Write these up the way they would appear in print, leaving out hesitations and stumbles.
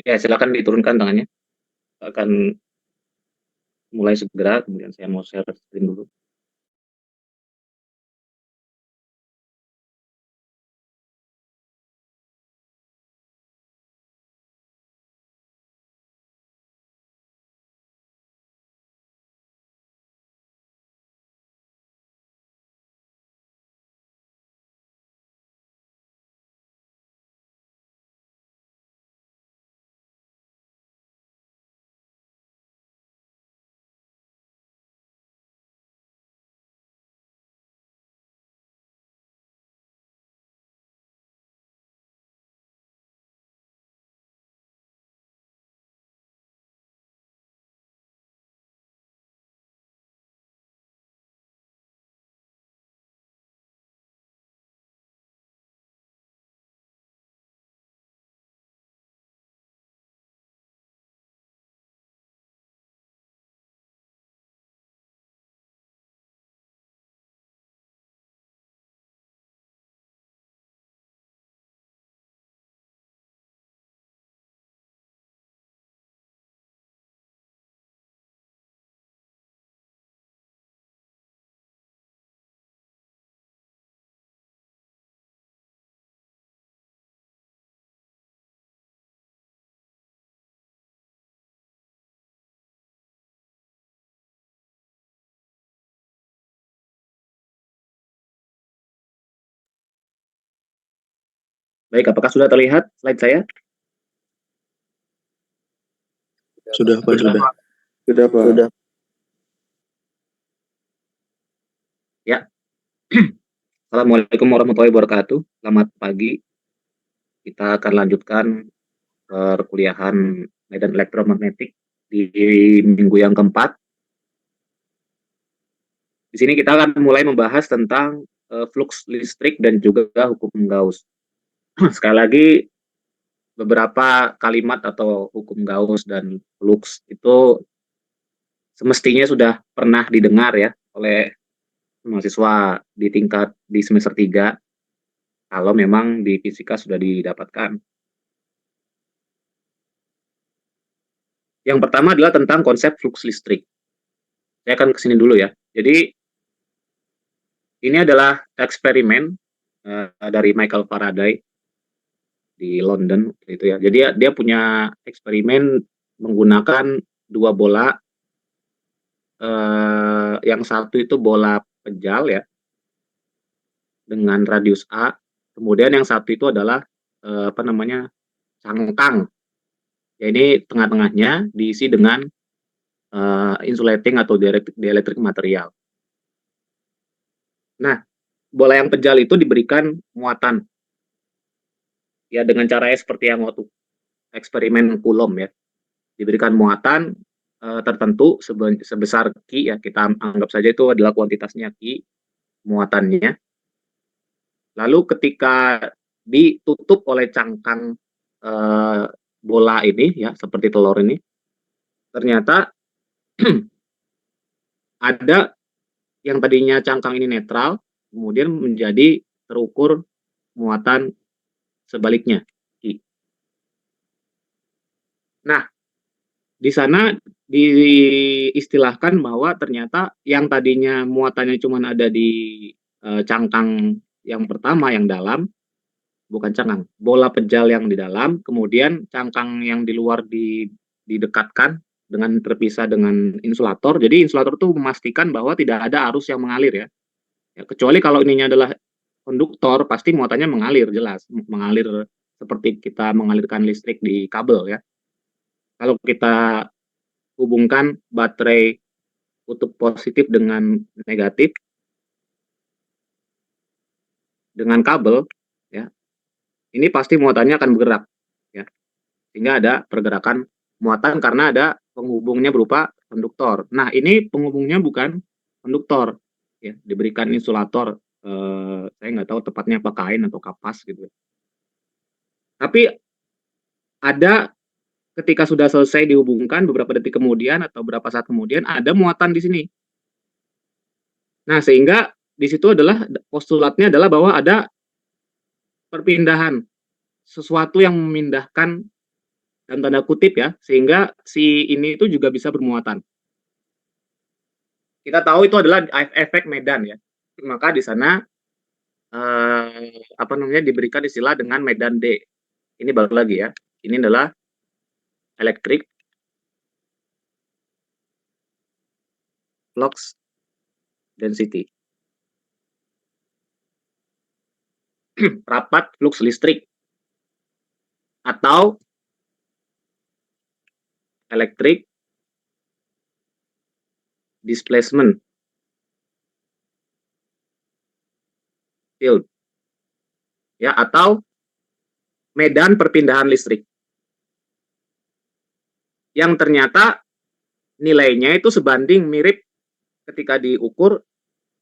Ya, silakan diturunkan tangannya. Akan mulai segera, kemudian saya mau share screen dulu. Baik, apakah sudah terlihat slide saya? Sudah, Pak. Sudah, Pak. Ya. Assalamualaikum warahmatullahi wabarakatuh. Selamat pagi. Kita akan lanjutkan perkuliahan medan elektromagnetik di minggu yang keempat. Di sini kita akan mulai membahas tentang flux listrik dan juga hukum Gauss. Sekali lagi, beberapa kalimat atau hukum Gauss dan flux itu semestinya sudah pernah didengar ya oleh mahasiswa di tingkat di semester 3 kalau memang di fisika sudah didapatkan. Yang pertama adalah tentang konsep flux listrik. Saya akan kesini dulu ya. Jadi ini adalah eksperimen dari Michael Faraday di London itu ya. Jadi dia punya eksperimen menggunakan dua bola, yang satu itu bola pejal ya dengan radius A, kemudian yang satu itu adalah cangkang. Ya, ini tengah-tengahnya diisi dengan insulating atau dielectric material. Nah, bola yang pejal itu diberikan muatan ya dengan caranya seperti yang waktu eksperimen Coulomb ya. Diberikan muatan tertentu sebesar Q ya, kita anggap saja itu adalah kuantitasnya Q muatannya. Lalu ketika ditutup oleh cangkang bola ini ya, seperti telur ini, ternyata ada yang tadinya cangkang ini netral, kemudian menjadi terukur muatan sebaliknya. Nah, di sana diistilahkan bahwa ternyata yang tadinya muatannya cuma ada di cangkang yang pertama yang dalam, bukan cangkang, bola pejal yang di dalam, kemudian cangkang yang di luar didekatkan dengan terpisah dengan insulator. Jadi insulator itu memastikan bahwa tidak ada arus yang mengalir ya. Kecuali kalau ininya adalah konduktor, pasti muatannya mengalir jelas, mengalir seperti kita mengalirkan listrik di kabel ya. Kalau kita hubungkan baterai kutub positif dengan negatif dengan kabel ya, ini pasti muatannya akan bergerak ya, sehingga ada pergerakan muatan karena ada penghubungnya berupa konduktor. Nah, ini penghubungnya bukan konduktor ya, diberikan insulator, saya nggak tahu tepatnya apa, kain atau kapas gitu. Tapi ada ketika sudah selesai dihubungkan beberapa detik kemudian atau beberapa saat kemudian ada muatan di sini. Nah, sehingga di situ adalah postulatnya adalah bahwa ada perpindahan, sesuatu yang memindahkan dan tanda kutip ya, sehingga si ini itu juga bisa bermuatan. Kita tahu itu adalah efek medan ya. Maka di sana diberikan istilah dengan medan D. Ini baru lagi ya. Ini adalah electric flux density. Rapat flux listrik atau electric displacement field. Ya, atau medan perpindahan listrik. Yang ternyata nilainya itu sebanding mirip ketika diukur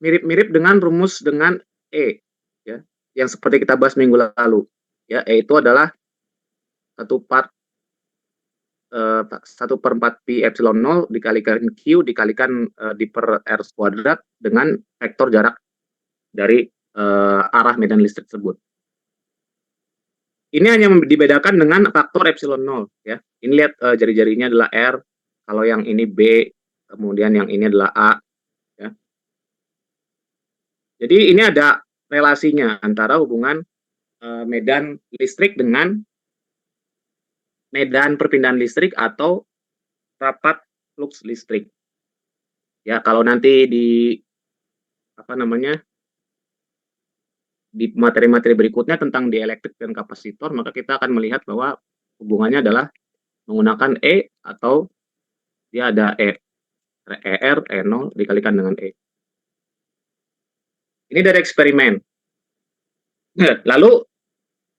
mirip-mirip dengan rumus dengan E ya, yang seperti kita bahas minggu lalu ya. E itu adalah 1/4 pi epsilon 0 dikalikan Q dikalikan di per R kuadrat dengan vektor jarak dari arah medan listrik tersebut. Ini hanya dibedakan dengan faktor epsilon 0 ya. Ini lihat jari-jarinya adalah R, kalau yang ini B, kemudian yang ini adalah A ya. Jadi ini ada relasinya antara hubungan medan listrik dengan medan perpindahan listrik atau rapat flux listrik. Ya, kalau nanti di di materi-materi berikutnya tentang dielektrik dan kapasitor, maka kita akan melihat bahwa hubungannya adalah menggunakan E atau dia ada ER, E0 dikalikan dengan E. Ini dari eksperimen. Lalu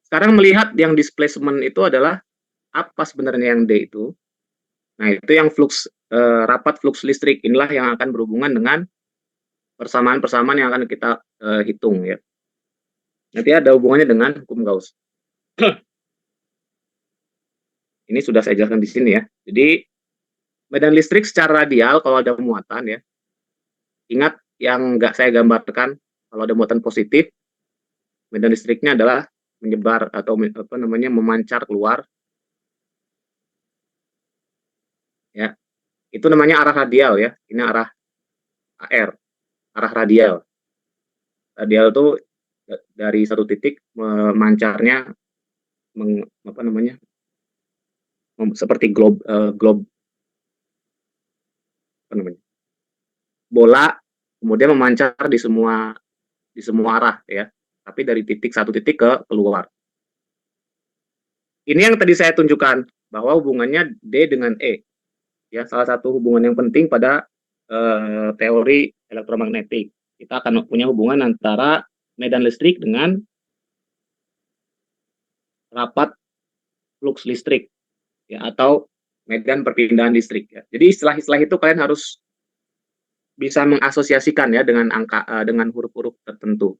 sekarang melihat yang displacement itu adalah apa sebenarnya yang D itu. Nah, itu yang rapat flux listrik. Inilah yang akan berhubungan dengan persamaan-persamaan yang akan kita hitung ya. Nanti ada hubungannya dengan hukum Gauss. Ini sudah saya jelaskan di sini ya. Jadi medan listrik secara radial kalau ada muatan ya. Ingat yang nggak saya gambarkan, kalau ada muatan positif, medan listriknya adalah menyebar atau memancar keluar. Ya, itu namanya arah radial ya. Ini arah AR, arah radial. Radial itu dari satu titik memancarnya seperti globe bola, kemudian memancar di semua arah ya, tapi dari satu titik ke keluar. Ini yang tadi saya tunjukkan bahwa hubungannya D dengan E ya, salah satu hubungan yang penting pada teori elektromagnetik. Kita akan punya hubungan antara medan listrik dengan rapat flux listrik ya, atau medan perpindahan listrik ya. Jadi istilah-istilah itu kalian harus bisa mengasosiasikan ya dengan dengan huruf-huruf tertentu.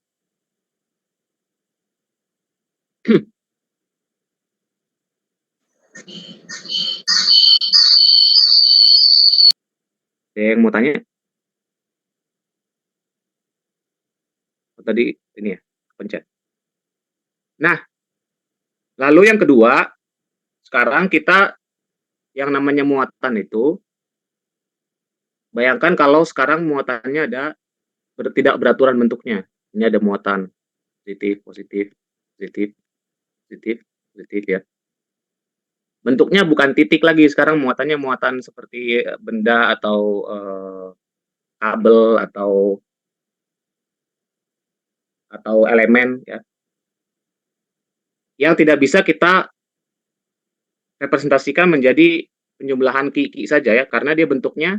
Ada yang mau tanya? Tadi ini ya, pencet. Nah, lalu yang kedua, sekarang kita yang namanya muatan itu, bayangkan kalau sekarang muatannya tidak beraturan bentuknya. Ini ada muatan positif, positif, positif, positif, positif ya. Bentuknya bukan titik lagi, sekarang muatannya muatan seperti benda atau kabel atau elemen ya, yang tidak bisa kita representasikan menjadi penjumlahan ki saja ya, karena dia bentuknya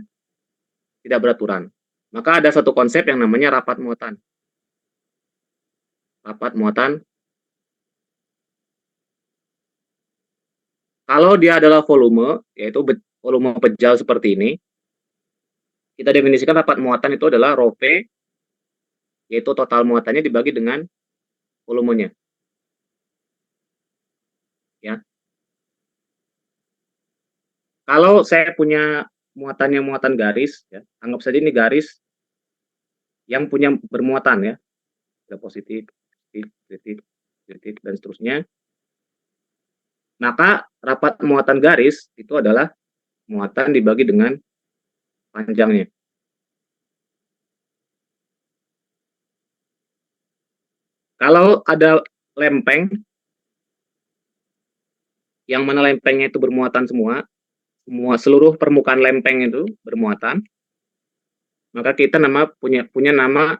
tidak beraturan. Maka ada satu konsep yang namanya rapat muatan. Rapat muatan. Kalau dia adalah volume, yaitu volume pejal seperti ini, kita definisikan rapat muatan itu adalah rho V, yaitu total muatannya dibagi dengan volumenya. Ya. Kalau saya punya muatannya muatan garis, ya, anggap saja ini garis yang punya bermuatan ya, ada positif, positif, positif, positif, dan seterusnya. Maka rapat muatan garis itu adalah muatan dibagi dengan panjangnya. Kalau ada lempeng, yang mana lempengnya itu bermuatan semua seluruh permukaan lempeng itu bermuatan, maka kita punya nama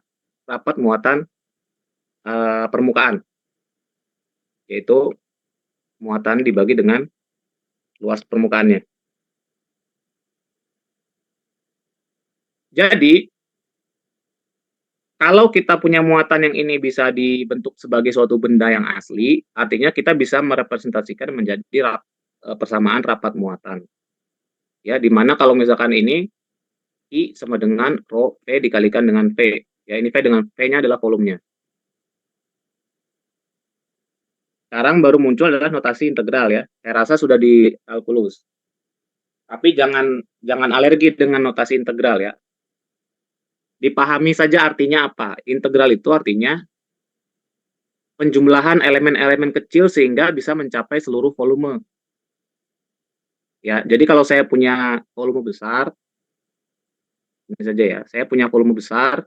rapat muatan permukaan, yaitu muatan dibagi dengan luas permukaannya. Jadi, kalau kita punya muatan yang ini bisa dibentuk sebagai suatu benda yang asli, artinya kita bisa merepresentasikan menjadi persamaan rapat muatan. Ya, di mana kalau misalkan ini I sama dengan rho V dikalikan dengan V. Ya, ini V dengan V-nya adalah volumenya. Sekarang baru muncul adalah notasi integral ya. Saya rasa sudah di kalkulus. Tapi jangan alergi dengan notasi integral ya. Dipahami saja artinya apa. Integral itu artinya penjumlahan elemen-elemen kecil sehingga bisa mencapai seluruh volume. Ya, jadi kalau saya punya volume besar, ini saja ya. Saya punya volume besar,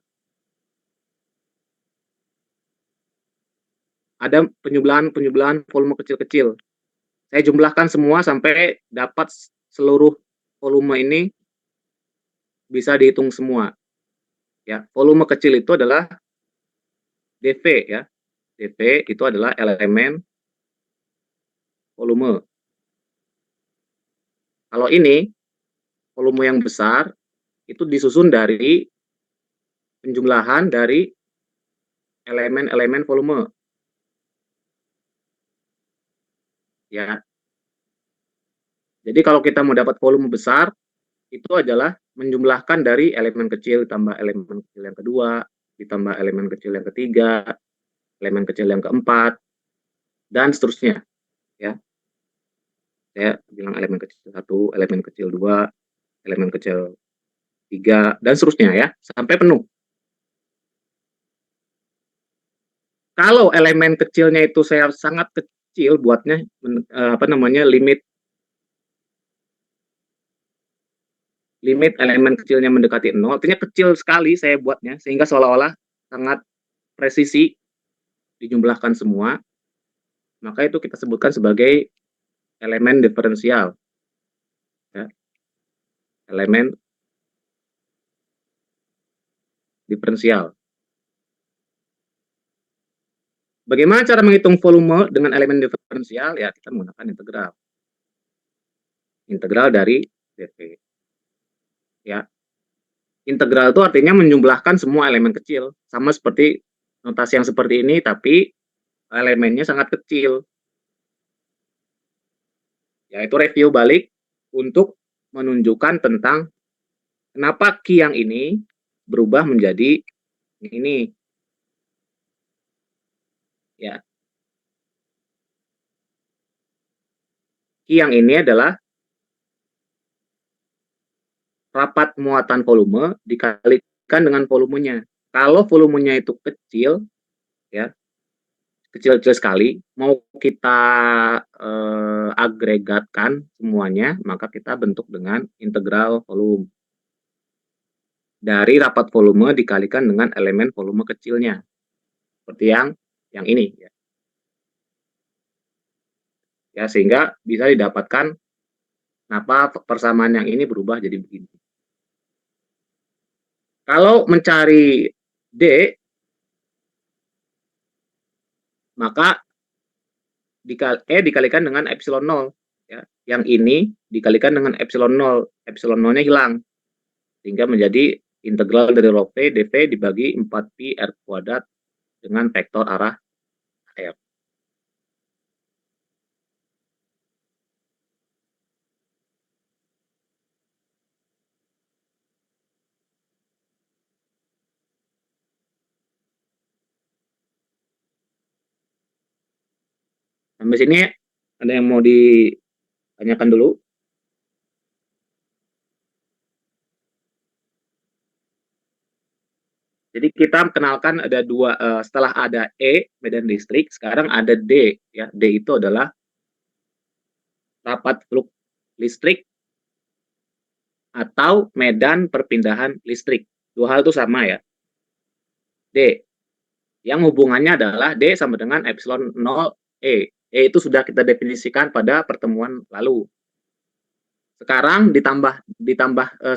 ada penjumlahan volume kecil-kecil. Saya jumlahkan semua sampai dapat seluruh volume ini bisa dihitung semua. Ya, volume kecil itu adalah dV ya. dV itu adalah elemen volume. Kalau ini volume yang besar itu disusun dari penjumlahan dari elemen-elemen volume. Ya. Jadi kalau kita mau dapat volume besar itu adalah menjumlahkan dari elemen kecil ditambah elemen kecil yang kedua, ditambah elemen kecil yang ketiga, elemen kecil yang keempat, dan seterusnya. Ya, saya bilang elemen kecil 1, elemen kecil 2, elemen kecil 3, dan seterusnya ya, sampai penuh. Kalau elemen kecilnya itu saya sangat kecil buatnya, limit elemen kecilnya mendekati 0, artinya kecil sekali saya buatnya, sehingga seolah-olah sangat presisi dijumlahkan semua, maka itu kita sebutkan sebagai elemen diferensial. Ya. Elemen diferensial. Bagaimana cara menghitung volume dengan elemen diferensial? Ya, kita menggunakan integral. Integral dari dV. Ya. Integral itu artinya menjumlahkan semua elemen kecil. Sama seperti notasi yang seperti ini, tapi elemennya sangat kecil. Yaitu review balik untuk menunjukkan tentang kenapa Q yang ini berubah menjadi ini. Ya. Q yang ini adalah rapat muatan volume dikalikan dengan volumenya. Kalau volumenya itu kecil, ya, kecil-kecil sekali, mau kita agregatkan semuanya, maka kita bentuk dengan integral volume. Dari rapat volume dikalikan dengan elemen volume kecilnya. Seperti yang ini. Ya, sehingga bisa didapatkan kenapa persamaan yang ini berubah jadi begini. Kalau mencari D, maka dikalikan dengan epsilon 0. Ya. Yang ini dikalikan dengan epsilon 0. Epsilon 0-nya hilang. Sehingga menjadi integral dari log P dV dibagi 4pi R kuadrat dengan vektor arah R. Sampai sini ada yang mau ditanyakan dulu? Jadi kita kenalkan ada dua, setelah ada E, medan listrik, sekarang ada D. Ya. D itu adalah rapat flux listrik atau medan perpindahan listrik. Dua hal itu sama ya. D. Yang hubungannya adalah D sama dengan epsilon 0 E. E itu sudah kita definisikan pada pertemuan lalu. Sekarang ditambah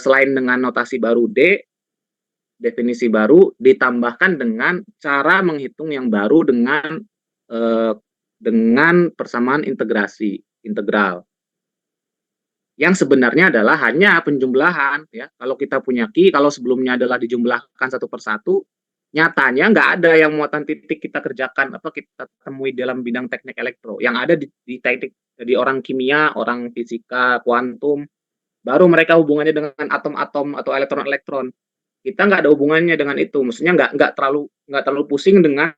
selain dengan notasi baru D, definisi baru ditambahkan dengan cara menghitung yang baru dengan persamaan integrasi integral. Yang sebenarnya adalah hanya penjumlahan ya. Kalau kita punya Q, kalau sebelumnya adalah dijumlahkan satu per satu, nyatanya nggak ada yang muatan titik kita kerjakan apa kita temui dalam bidang teknik elektro. Yang ada di teknik di orang kimia, orang fisika, kuantum, baru mereka hubungannya dengan atom-atom atau elektron-elektron. Kita nggak ada hubungannya dengan itu. Maksudnya nggak terlalu pusing dengan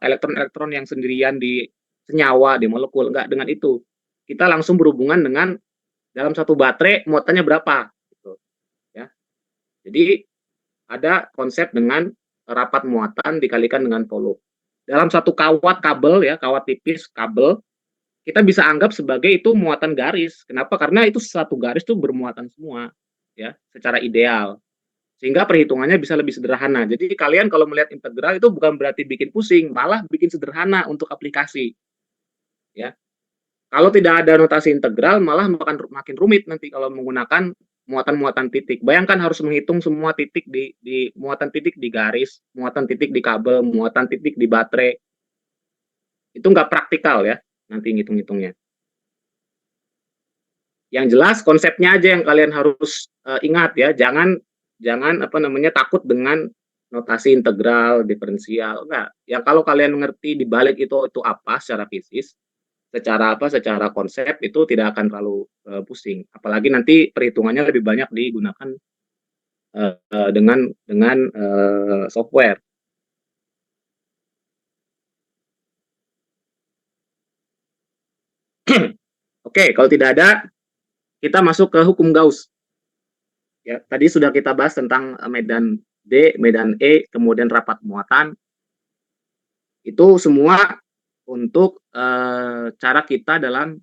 elektron-elektron yang sendirian di senyawa, di molekul, nggak dengan itu. Kita langsung berhubungan dengan dalam satu baterai muatannya berapa gitu ya. Jadi ada konsep dengan rapat muatan dikalikan dengan volume. Dalam satu kawat kabel ya, kawat tipis kabel, kita bisa anggap sebagai itu muatan garis. Kenapa? Karena itu satu garis itu bermuatan semua ya, secara ideal. Sehingga perhitungannya bisa lebih sederhana. Jadi kalian kalau melihat integral itu bukan berarti bikin pusing, malah bikin sederhana untuk aplikasi. Ya. Kalau tidak ada notasi integral, malah makin rumit nanti kalau menggunakan muatan-muatan titik. Bayangkan harus menghitung semua titik di muatan titik di garis, muatan titik di kabel, muatan titik di baterai. Itu nggak praktikal ya, nanti ngitung-ngitungnya. Yang jelas konsepnya aja yang kalian harus ingat ya, jangan takut dengan notasi integral, diferensial, enggak. Ya kalau kalian mengerti di balik itu apa secara fisis, secara konsep itu tidak akan terlalu pusing. Apalagi nanti perhitungannya lebih banyak digunakan dengan software. Oke, kalau tidak ada, kita masuk ke hukum Gauss. Ya, tadi sudah kita bahas tentang medan D, medan E, kemudian rapat muatan. Itu semua untuk cara kita dalam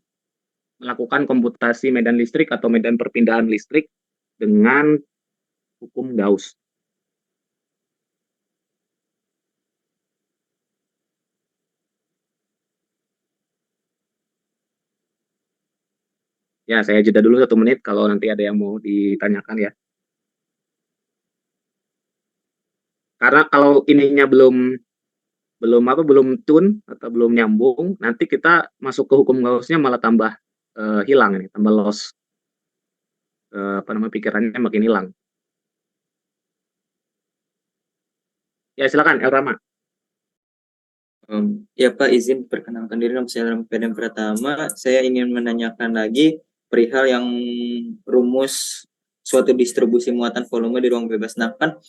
melakukan komputasi medan listrik atau medan perpindahan listrik dengan hukum Gauss. Ya, saya jeda dulu 1 menit kalau nanti ada yang mau ditanyakan ya. Karena kalau ininya belum tune atau belum nyambung, nanti kita masuk ke hukum Gauss-nya malah tambah hilang ini, tambah loss. Pikirannya makin hilang. Ya, silakan El Rama. Ya Pak, izin perkenalkan diri, nama saya Ramdan Pratama. Saya ingin menanyakan lagi perihal yang rumus suatu distribusi muatan volume di ruang bebas. Nah kan,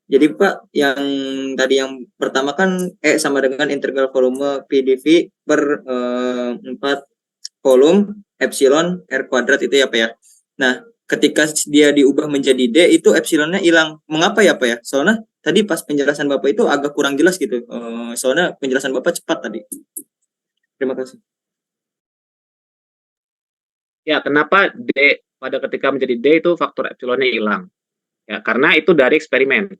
jadi Pak, yang tadi yang pertama kan E sama dengan integral volume PdV per 4 volume epsilon R kuadrat itu ya Pak ya. Nah, ketika dia diubah menjadi D itu epsilonnya hilang. Mengapa ya Pak ya? Soalnya tadi pas penjelasan Bapak itu agak kurang jelas gitu. Soalnya penjelasan Bapak cepat tadi. Terima kasih. Ya, kenapa D pada ketika menjadi D itu faktor epsilonnya hilang? Ya, karena itu dari eksperimen.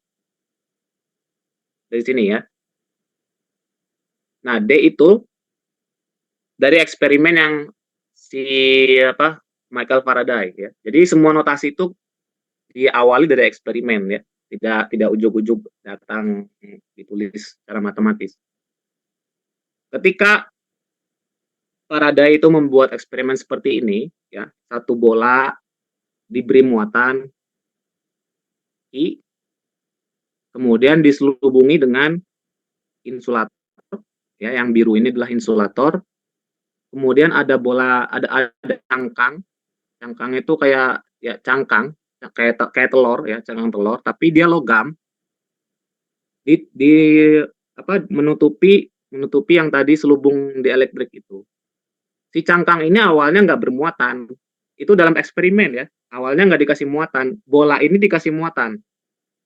Dari sini ya. Nah, D itu dari eksperimen yang Michael Faraday ya. Jadi semua notasi itu diawali dari eksperimen ya. Tidak ujug-ujug datang ditulis secara matematis. Ketika Faraday itu membuat eksperimen seperti ini ya, satu bola diberi muatan I, kemudian diselubungi dengan insulator ya, yang biru ini adalah insulator. Kemudian ada cangkang itu kayak ya cangkang kayak telur ya, cangkang telur, tapi dia logam menutupi yang tadi selubung dielektrik itu. Si cangkang ini awalnya nggak bermuatan, itu dalam eksperimen ya, awalnya nggak dikasih muatan, bola ini dikasih muatan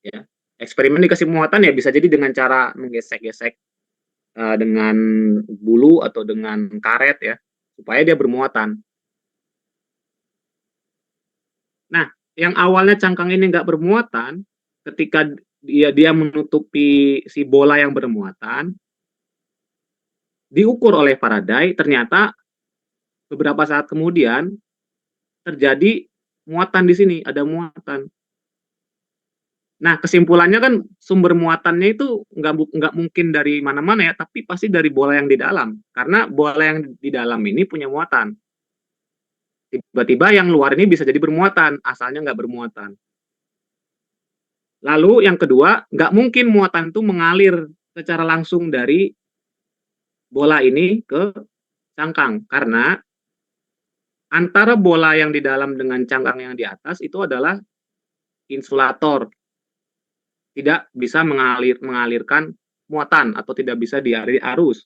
ya. Eksperimen dikasih muatan ya bisa jadi dengan cara menggesek-gesek dengan bulu atau dengan karet ya, supaya dia bermuatan. yang awalnya cangkang ini nggak bermuatan, ketika dia menutupi si bola yang bermuatan, diukur oleh Faraday, ternyata beberapa saat kemudian terjadi muatan di sini, ada muatan. Nah, kesimpulannya kan sumber muatannya itu nggak mungkin dari mana-mana ya, tapi pasti dari bola yang di dalam. Karena bola yang di dalam ini punya muatan. Tiba-tiba yang luar ini bisa jadi bermuatan, asalnya nggak bermuatan. Lalu yang kedua, nggak mungkin muatan itu mengalir secara langsung dari bola ini ke cangkang. Karena antara bola yang di dalam dengan cangkang yang di atas itu adalah insulator. Tidak bisa mengalirkan muatan atau tidak bisa dialiri arus.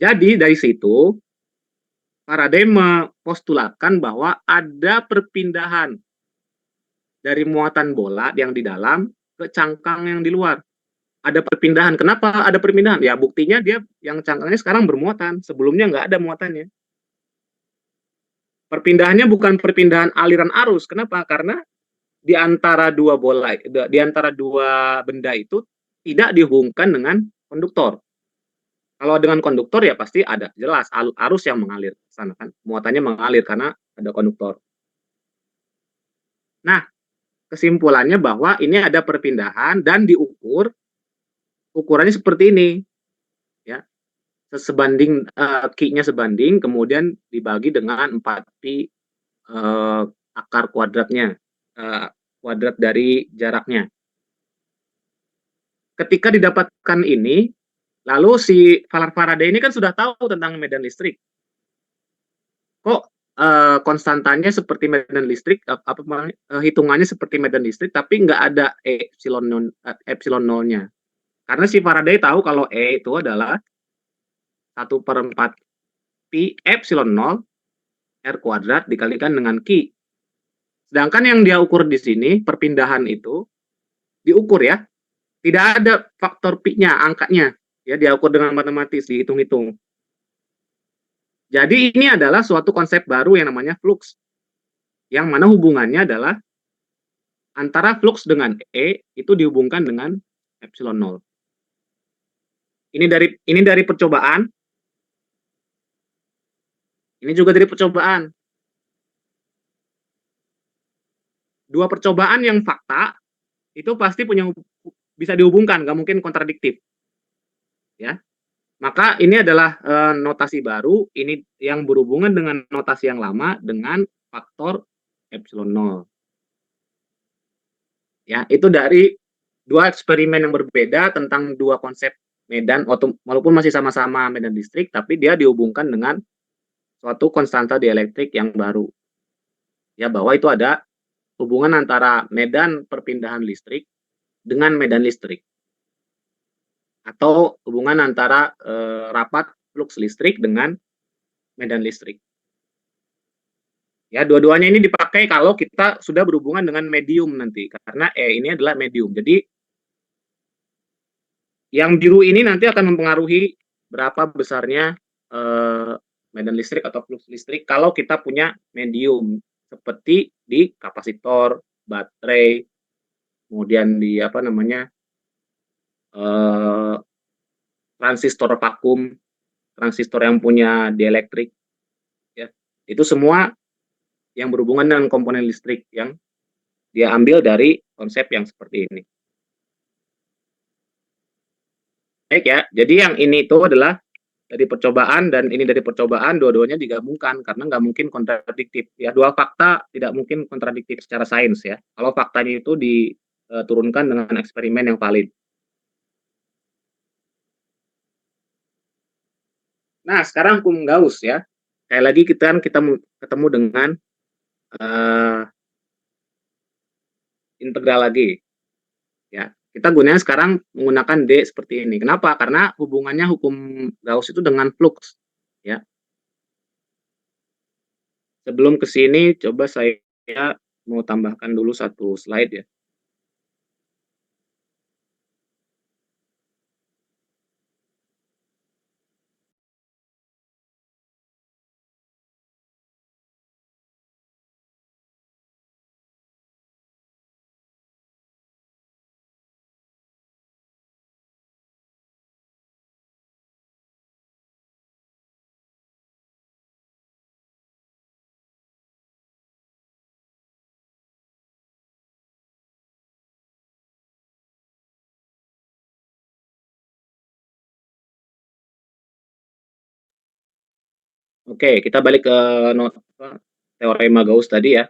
Jadi dari situ Faraday mempostulatkan bahwa ada perpindahan dari muatan bola yang di dalam ke cangkang yang di luar. Ada perpindahan. Kenapa ada perpindahan? Ya buktinya dia yang cangkangnya sekarang bermuatan. Sebelumnya nggak ada muatannya. Perpindahannya bukan perpindahan aliran arus. Kenapa? Karena di antara dua bola, di antara dua benda itu tidak dihubungkan dengan konduktor. Kalau dengan konduktor ya pasti ada jelas arus yang mengalir ke sana kan, muatannya mengalir karena ada konduktor. Nah, kesimpulannya bahwa ini ada perpindahan dan diukur, ukurannya seperti ini, ya, sebanding Q-nya sebanding, kemudian dibagi dengan 4pi akar kuadratnya, kuadrat dari jaraknya. Ketika didapatkan ini, lalu si Faraday ini kan sudah tahu tentang medan listrik. Kok konstantanya seperti medan listrik, hitungannya seperti medan listrik, tapi nggak ada epsilon nolnya. Karena si Faraday tahu kalau E itu adalah 1/4 pi epsilon nol R kuadrat dikalikan dengan Q. Sedangkan yang dia ukur di sini, perpindahan itu diukur ya, tidak ada faktor pi-nya, angkanya. Ya, dia ukur dengan matematis, dihitung-hitung. Jadi ini adalah suatu konsep baru yang namanya flux. Yang mana hubungannya adalah antara flux dengan E itu dihubungkan dengan epsilon nol. Ini dari percobaan. Ini juga dari percobaan. Dua percobaan yang fakta itu pasti bisa dihubungkan, nggak mungkin kontradiktif. Ya. Maka ini adalah notasi baru, ini yang berhubungan dengan notasi yang lama dengan faktor epsilon nol. Ya, itu dari dua eksperimen yang berbeda tentang dua konsep medan, walaupun masih sama-sama medan listrik, tapi dia dihubungkan dengan suatu konstanta dielektrik yang baru. Ya, bahwa itu ada hubungan antara medan perpindahan listrik dengan medan listrik. Atau hubungan antara rapat flux listrik dengan medan listrik. Ya, dua-duanya ini dipakai kalau kita sudah berhubungan dengan medium nanti, karena E ini adalah medium. Jadi yang biru ini nanti akan mempengaruhi berapa besarnya medan listrik atau flux listrik kalau kita punya medium seperti di kapasitor, baterai, kemudian di transistor vakum, transistor yang punya dielektrik, ya itu semua yang berhubungan dengan komponen listrik yang dia ambil dari konsep yang seperti ini. Baik ya, jadi yang ini itu adalah dari percobaan dan ini dari percobaan, dua-duanya digabungkan karena nggak mungkin kontradiktif. Ya, dua fakta tidak mungkin kontradiktif secara sains ya. Kalau faktanya itu diturunkan dengan eksperimen yang valid. Nah, sekarang hukum Gauss ya. Kayak lagi kita ketemu dengan integral lagi. Ya, kita gunanya sekarang menggunakan D seperti ini. Kenapa? Karena hubungannya hukum Gauss itu dengan flux. Ya. Sebelum ke sini, coba saya mau tambahkan dulu satu slide ya. Oke, kita balik ke teorema Gauss tadi ya.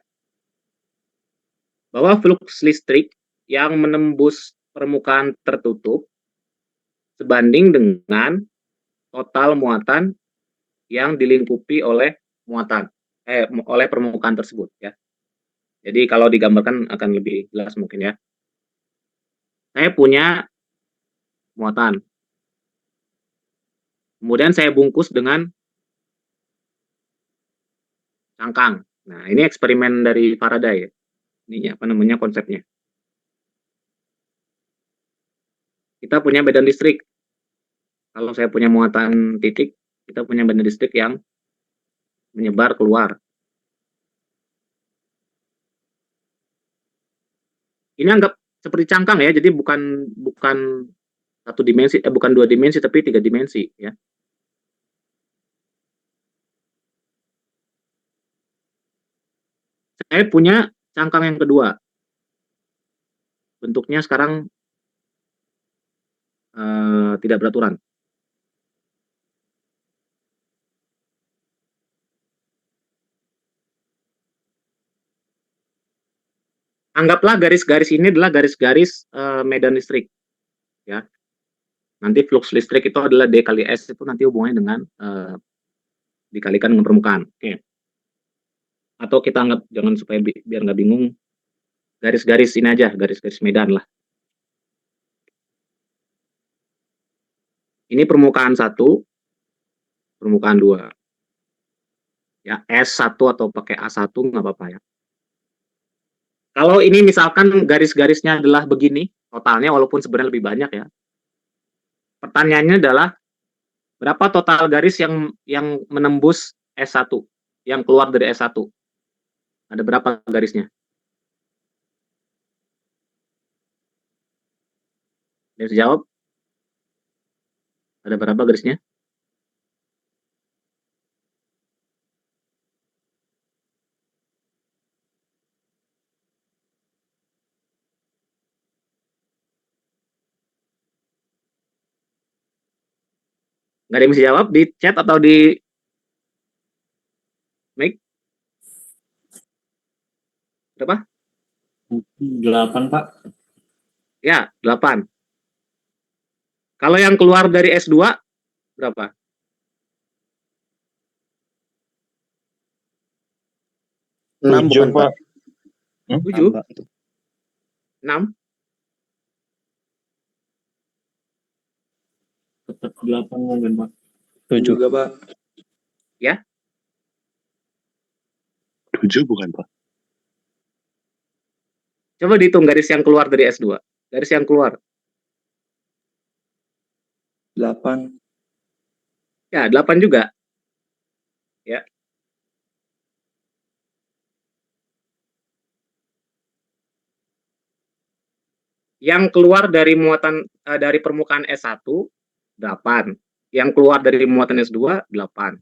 Bahwa flux listrik yang menembus permukaan tertutup sebanding dengan total muatan yang dilingkupi oleh oleh permukaan tersebut ya. Jadi kalau digambarkan akan lebih jelas mungkin ya. Saya punya muatan. Kemudian saya bungkus dengan cangkang. Nah, ini eksperimen dari Faraday ya. Ini apa namanya konsepnya. Kita punya medan listrik. Kalau saya punya muatan titik, kita punya medan listrik yang menyebar keluar. Ini anggap seperti cangkang ya, jadi bukan satu dimensi, bukan dua dimensi, tapi tiga dimensi ya. Saya punya cangkang yang kedua. Bentuknya sekarang tidak beraturan. Anggaplah garis-garis ini adalah garis-garis medan listrik ya. Nanti flux listrik itu adalah D kali S, itu nanti hubungannya dengan dikalikan dengan permukaan. Oke. Atau kita anggap, jangan supaya biar nggak bingung, garis-garis ini aja, garis-garis medan lah. Ini permukaan 1, permukaan 2. Ya, S1 atau pakai A1 nggak apa-apa ya. Kalau ini misalkan garis-garisnya adalah begini, totalnya walaupun sebenarnya lebih banyak ya. Pertanyaannya adalah berapa total garis yang menembus S1, yang keluar dari S1? Ada berapa garisnya? Dia bisa jawab? Ada berapa garisnya? Nggak ada yang bisa jawab di chat atau di mic? Berapa? 8, Pak. Ya, 8. Kalau yang keluar dari S2, berapa? 6 bukan, Pak? 7? 6? Tetap 8 mungkin, Pak. 7 juga, Pak. Ya? 7 bukan, Pak? Coba dihitung garis yang keluar dari S2. Garis yang keluar. 8. Ya, 8 juga. Ya. Yang keluar dari muatan dari permukaan S1, 8. Yang keluar dari muatan S2, 8.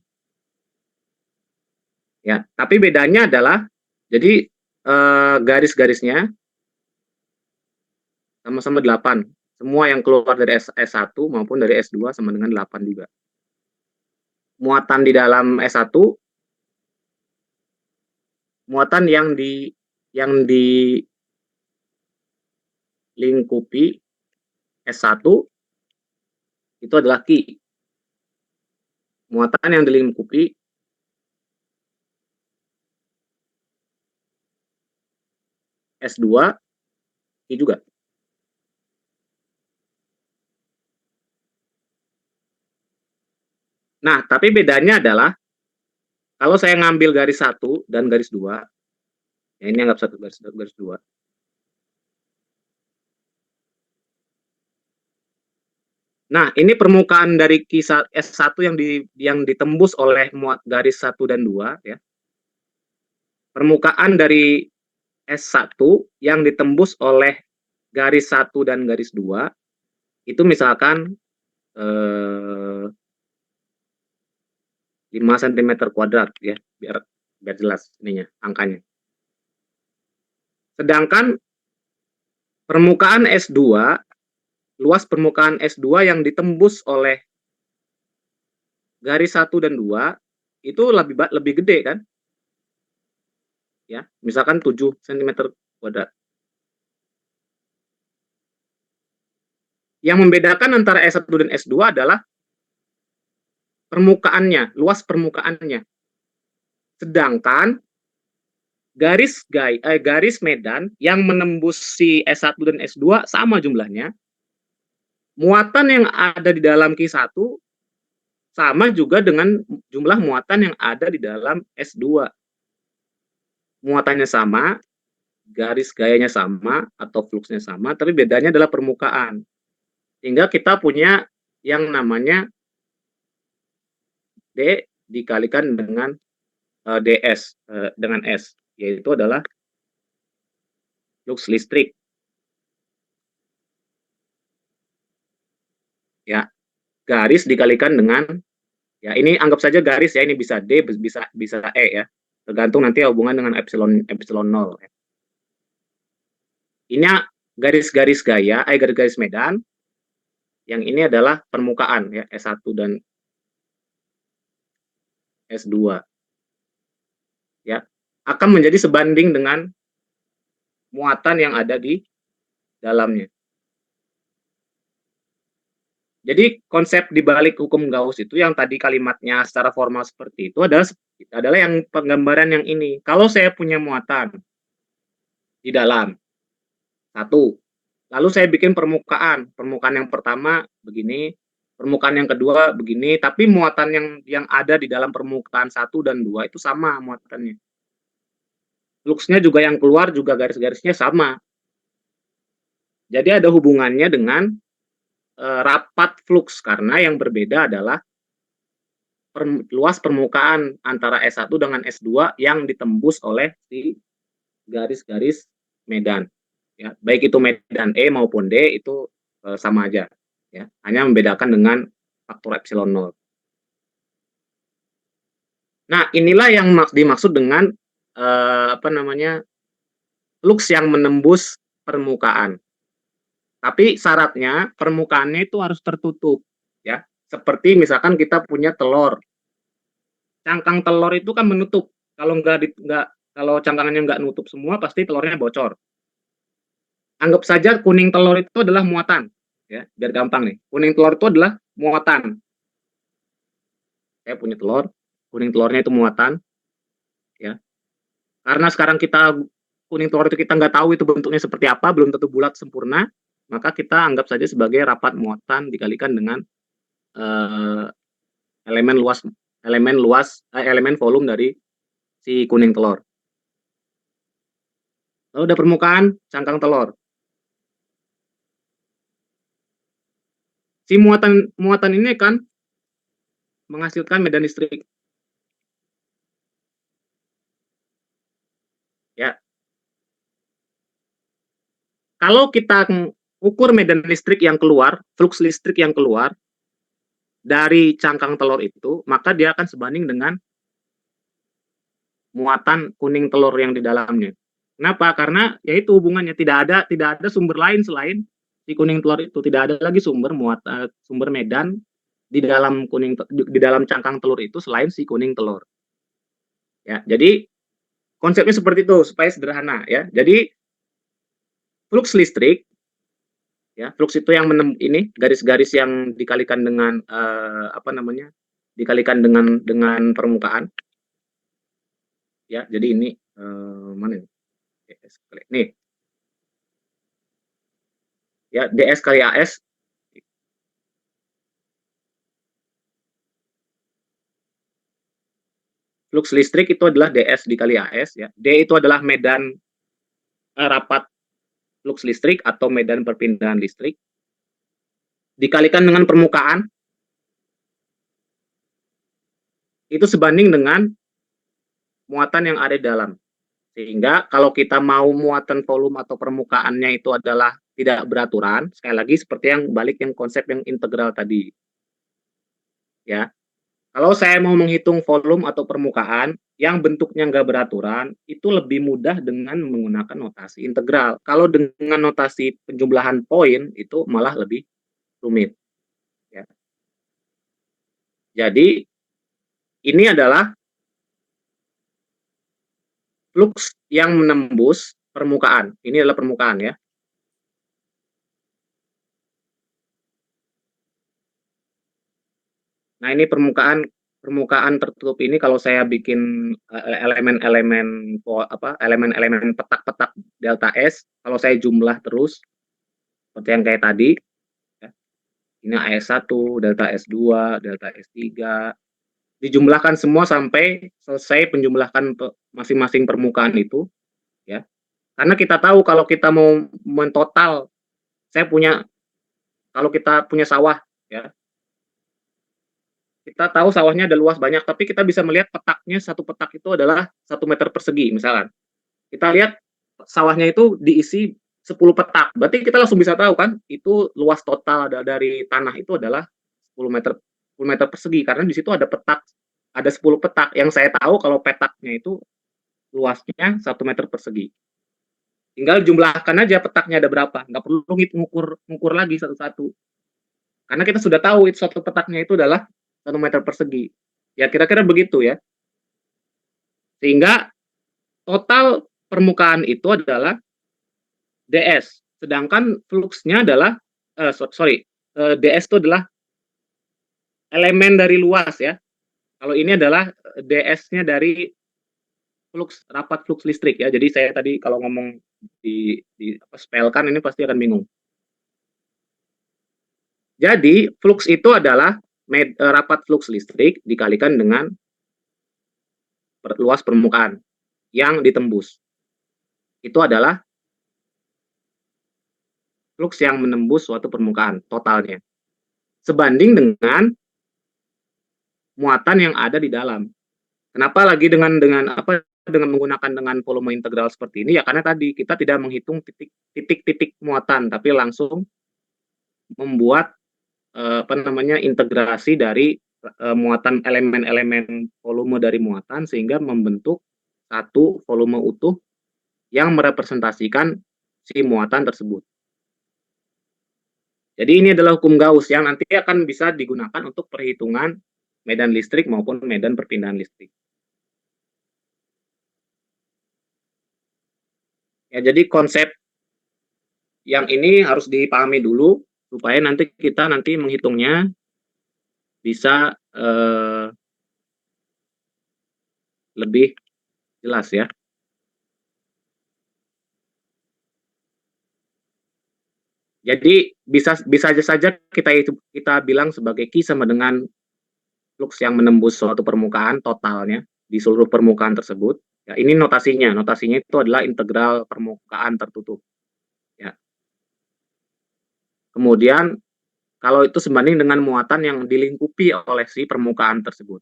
Ya, tapi bedanya adalah jadi garis-garisnya sama-sama 8. Semua yang keluar dari S1 maupun dari S2 sama dengan 8 juga. Muatan di dalam S1, muatan yang dilingkupi S1 itu adalah Q. Muatan yang dilingkupi S2 Q juga. Nah, tapi bedanya adalah kalau saya ngambil garis 1 dan garis 2, ya ini anggap satu garis 2. Nah, ini permukaan dari S1 yang ditembus oleh garis 1 dan 2 ya. Permukaan dari S1 yang ditembus oleh garis 1 dan garis 2 itu misalkan 5 cm kuadrat ya, biar jelas ininya angkanya. Sedangkan permukaan S2, luas permukaan S2 yang ditembus oleh garis 1 dan 2 itu lebih gede kan? Ya, misalkan 7 cm². Yang membedakan antara S1 dan S2 adalah permukaannya, luas permukaannya. Sedangkan garis medan yang menembus si S1 dan S2 sama jumlahnya. Muatan yang ada di dalam Q1 sama juga dengan jumlah muatan yang ada di dalam S2. Muatannya sama, garis gayanya sama atau fluksnya sama, tapi bedanya adalah permukaan. Sehingga kita punya yang namanya D dikalikan dengan DS dengan S, yaitu adalah flux listrik. Ya, garis dikalikan dengan, ya ini anggap saja garis ya, ini bisa D, bisa E ya, tergantung nanti hubungan dengan epsilon 0. Ini garis-garis gaya, garis-garis medan. Yang ini adalah permukaan ya, S1 dan S2. Ya, akan menjadi sebanding dengan muatan yang ada di dalamnya. Jadi konsep dibalik hukum Gauss itu yang tadi kalimatnya secara formal seperti itu adalah yang penggambaran yang ini. Kalau saya punya muatan di dalam satu, lalu saya bikin permukaan yang pertama begini, permukaan yang kedua begini, tapi muatan yang ada di dalam permukaan 1 dan 2 itu sama muatannya. Fluksnya juga yang keluar juga garis-garisnya sama. Jadi ada hubungannya dengan rapat fluks, karena yang berbeda adalah luas permukaan antara S1 dengan S2 yang ditembus oleh si garis-garis medan. Ya, baik itu medan E maupun D itu sama aja. Ya, hanya membedakan dengan faktor epsilon 0. Nah, inilah yang dimaksud dengan fluks yang menembus permukaan. Tapi syaratnya permukaannya itu harus tertutup, ya. Seperti misalkan kita punya telur, cangkang telur itu kan menutup. Kalau cangkangannya nggak nutup semua, pasti telurnya bocor. Anggap saja kuning telur itu adalah muatan, ya. Biar gampang nih, kuning telur itu adalah muatan. Saya punya telur, kuning telurnya itu muatan, ya. Karena sekarang kuning telur itu kita nggak tahu itu bentuknya seperti apa, belum tentu bulat sempurna, maka kita anggap saja sebagai rapat muatan dikalikan dengan elemen volume dari si kuning telur. Lalu ada permukaan cangkang telur. Si muatan ini kan menghasilkan medan listrik. Ya. Kalau kita ukur medan listrik yang keluar, flux listrik yang keluar dari cangkang telur itu, maka dia akan sebanding dengan muatan kuning telur yang di dalamnya. Kenapa? Karena yaitu hubungannya tidak ada sumber lain selain si kuning telur itu, tidak ada lagi sumber medan di dalam cangkang telur itu selain si kuning telur. Ya, jadi konsepnya seperti itu supaya sederhana ya. Jadi flux listrik, ya, flux itu yang ini garis-garis yang dikalikan dengan dikalikan dengan permukaan. Ya, jadi ini mana ini? DS kali nih. Ya, DS kali AS. Flux listrik itu adalah DS dikali AS ya. D itu adalah medan rapat flux listrik atau medan perpindahan listrik dikalikan dengan permukaan itu sebanding dengan muatan yang ada di dalam. Sehingga kalau kita mau muatan volume atau permukaannya itu adalah tidak beraturan, sekali lagi seperti yang konsep yang integral tadi. Ya. Kalau saya mau menghitung volume atau permukaan yang bentuknya nggak beraturan, itu lebih mudah dengan menggunakan notasi integral. Kalau dengan notasi penjumlahan poin, itu malah lebih rumit. Ya. Jadi, ini adalah flux yang menembus permukaan. Ini adalah permukaan ya. Nah, ini permukaan tertutup ini kalau saya bikin elemen-elemen elemen-elemen petak-petak delta S, kalau saya jumlah terus seperti yang kayak tadi ya. Ini AS1, delta S2, delta S3, dijumlahkan semua sampai selesai penjumlahan masing-masing permukaan itu ya. Karena kita tahu kalau kita mau mentotal, kalau kita punya sawah ya, kita tahu sawahnya ada luas banyak, tapi kita bisa melihat petaknya, satu petak itu adalah 1 meter persegi misalkan. Kita lihat sawahnya itu diisi 10 petak, berarti kita langsung bisa tahu kan, itu luas total dari tanah itu adalah 10 meter persegi, karena di situ ada petak, ada 10 petak, yang saya tahu kalau petaknya itu luasnya 1 meter persegi. Tinggal jumlahkan aja petaknya ada berapa, nggak perlu ngukur lagi satu-satu. Karena kita sudah tahu itu satu petaknya itu adalah 1 meter persegi. Ya kira-kira begitu ya. Sehingga total permukaan itu adalah ds. Sedangkan fluxnya adalah ds itu adalah elemen dari luas ya. Kalau ini adalah ds-nya dari rapat flux listrik ya. Jadi saya tadi kalau ngomong di spellkan ini pasti akan bingung. Jadi flux itu adalah rapat flux listrik dikalikan dengan luas permukaan yang ditembus. Itu adalah flux yang menembus suatu permukaan totalnya. Sebanding dengan muatan yang ada di dalam. Kenapa lagi dengan menggunakan dengan volume integral seperti ini ya, karena tadi kita tidak menghitung titik-titik muatan, tapi langsung membuat integrasi dari muatan elemen-elemen volume dari muatan sehingga membentuk satu volume utuh yang merepresentasikan si muatan tersebut. Jadi ini adalah hukum Gauss yang nanti akan bisa digunakan untuk perhitungan medan listrik maupun medan perpindahan listrik. Ya, jadi konsep yang ini harus dipahami dulu supaya nanti kita menghitungnya bisa lebih jelas ya. Jadi bisa saja kita bilang sebagai Q sama dengan flux yang menembus suatu permukaan totalnya di seluruh permukaan tersebut. Ya, ini notasinya. Notasinya itu adalah integral permukaan tertutup. Ya. Kemudian kalau itu sebanding dengan muatan yang dilingkupi oleh si permukaan tersebut.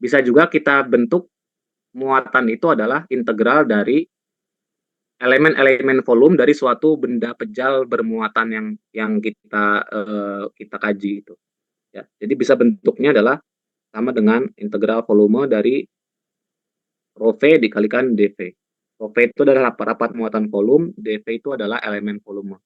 Bisa juga kita bentuk muatan itu adalah integral dari elemen-elemen volume dari suatu benda pejal bermuatan yang kita kaji itu. Ya, jadi bisa bentuknya adalah sama dengan integral volume dari rho V dikalikan dV. Rho V itu adalah rapat muatan volume, dV itu adalah elemen volume.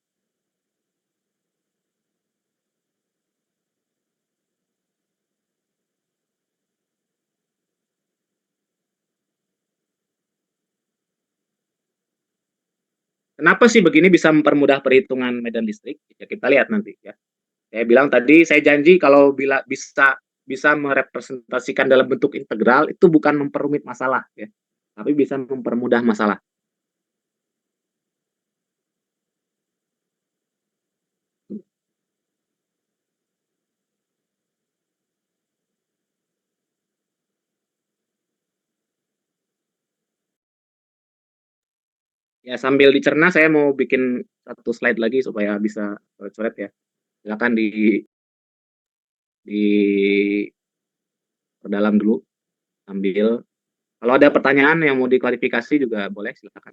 Kenapa sih begini bisa mempermudah perhitungan medan listrik? Ya kita lihat nanti ya. Saya bilang tadi, saya janji kalau bisa merepresentasikan dalam bentuk integral itu bukan memperumit masalah ya, tapi bisa mempermudah masalah. Ya sambil dicerna saya mau bikin satu slide lagi supaya bisa coret-coret ya. Silakan di perdalam dulu sambil kalau ada pertanyaan yang mau diklarifikasi juga boleh silakan.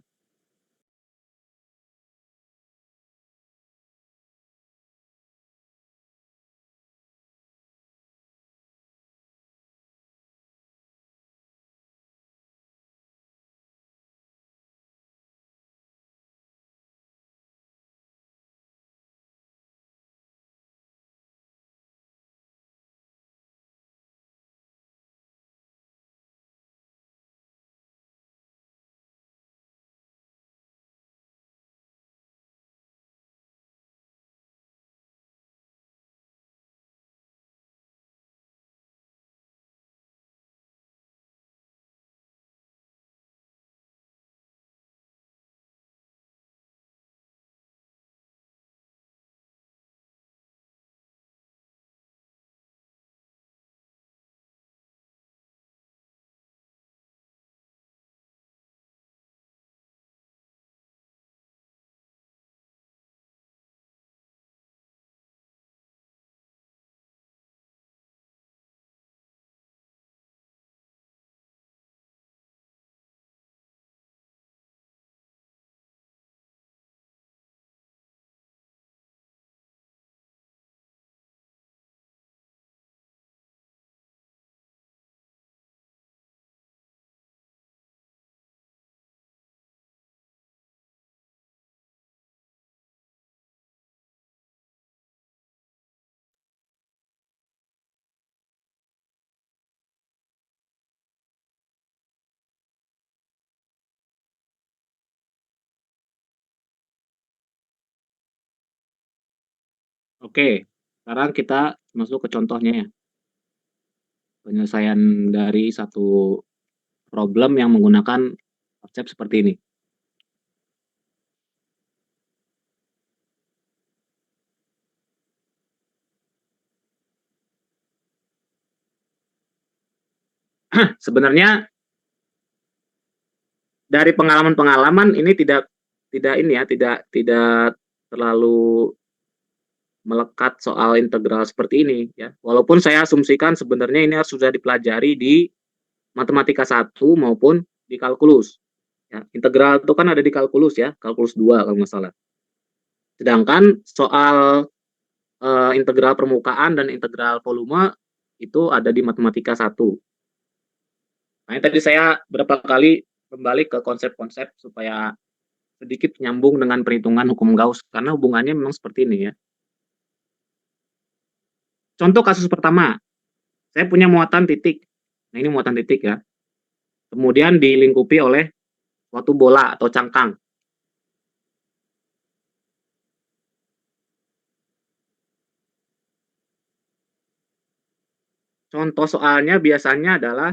Oke, sekarang kita masuk ke contohnya ya. Penyelesaian dari satu problem yang menggunakan konsep seperti ini. Sebenarnya dari pengalaman-pengalaman ini tidak ini ya, tidak terlalu melekat soal integral seperti ini ya. Walaupun saya asumsikan sebenarnya ini harus sudah dipelajari di matematika 1 maupun di kalkulus. Ya, integral itu kan ada di kalkulus ya, kalkulus 2 kalau nggak salah. Sedangkan soal integral permukaan dan integral volume itu ada di matematika 1. Nah, tadi saya berapa kali kembali ke konsep-konsep supaya sedikit nyambung dengan perhitungan hukum Gauss karena hubungannya memang seperti ini ya. Contoh kasus pertama, saya punya muatan titik. Nah, ini muatan titik ya. Kemudian dilingkupi oleh suatu bola atau cangkang. Contoh soalnya biasanya adalah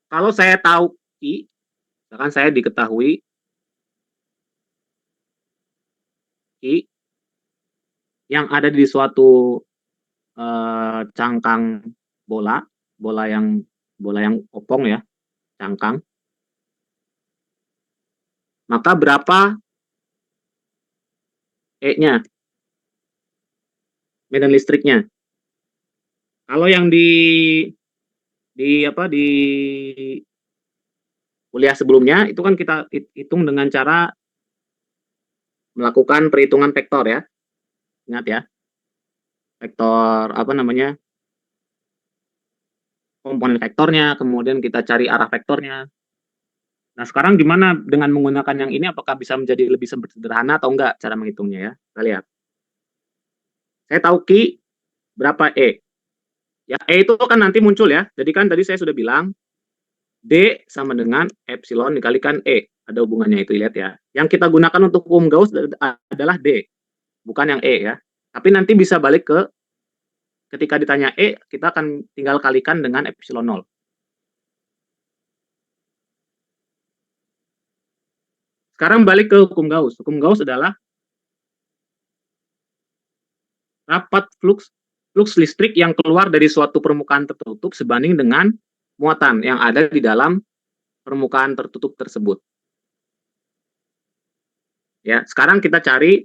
kalau saya tahu I, misalkan saya diketahui I yang ada di suatu cangkang bola, bola yang opong ya, cangkang. Maka berapa E-nya, medan listriknya? Kalau yang di kuliah sebelumnya itu kan kita hitung dengan cara melakukan perhitungan vektor ya. Ingat ya. Vektor apa namanya? Komponen vektornya, kemudian kita cari arah vektornya. Nah, sekarang gimana dengan menggunakan yang ini apakah bisa menjadi lebih sederhana atau enggak cara menghitungnya ya? Kita lihat. Saya tahu Q berapa E. Ya, E itu kan nanti muncul ya. Jadi kan tadi saya sudah bilang D sama dengan epsilon dikalikan E. Ada hubungannya itu, lihat ya. Yang kita gunakan untuk hukum Gauss adalah D, bukan yang E ya. Tapi nanti bisa balik ke ketika ditanya E, kita akan tinggal kalikan dengan epsilon 0. Sekarang balik ke hukum Gauss. Hukum Gauss adalah rapat flux listrik yang keluar dari suatu permukaan tertutup sebanding dengan muatan yang ada di dalam permukaan tertutup tersebut. Ya, sekarang kita cari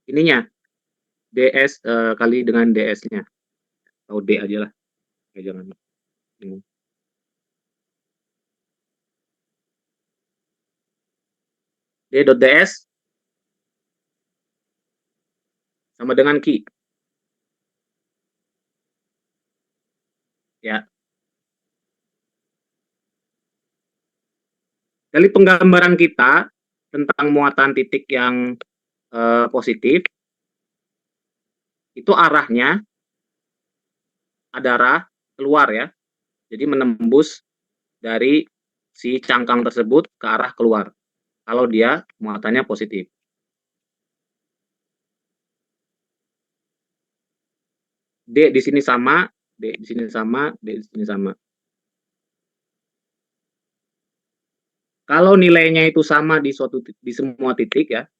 ininya, ds kali dengan ds-nya. Atau d aja lah. Ya, jangan. D.ds sama dengan Q. Ya. Dari penggambaran kita tentang muatan titik yang positif, itu arahnya ada arah keluar ya. Jadi menembus dari si cangkang tersebut ke arah keluar. Kalau dia muatannya positif. D di sini sama, D di sini sama, D di sini sama. Kalau nilainya itu sama di semua titik ya.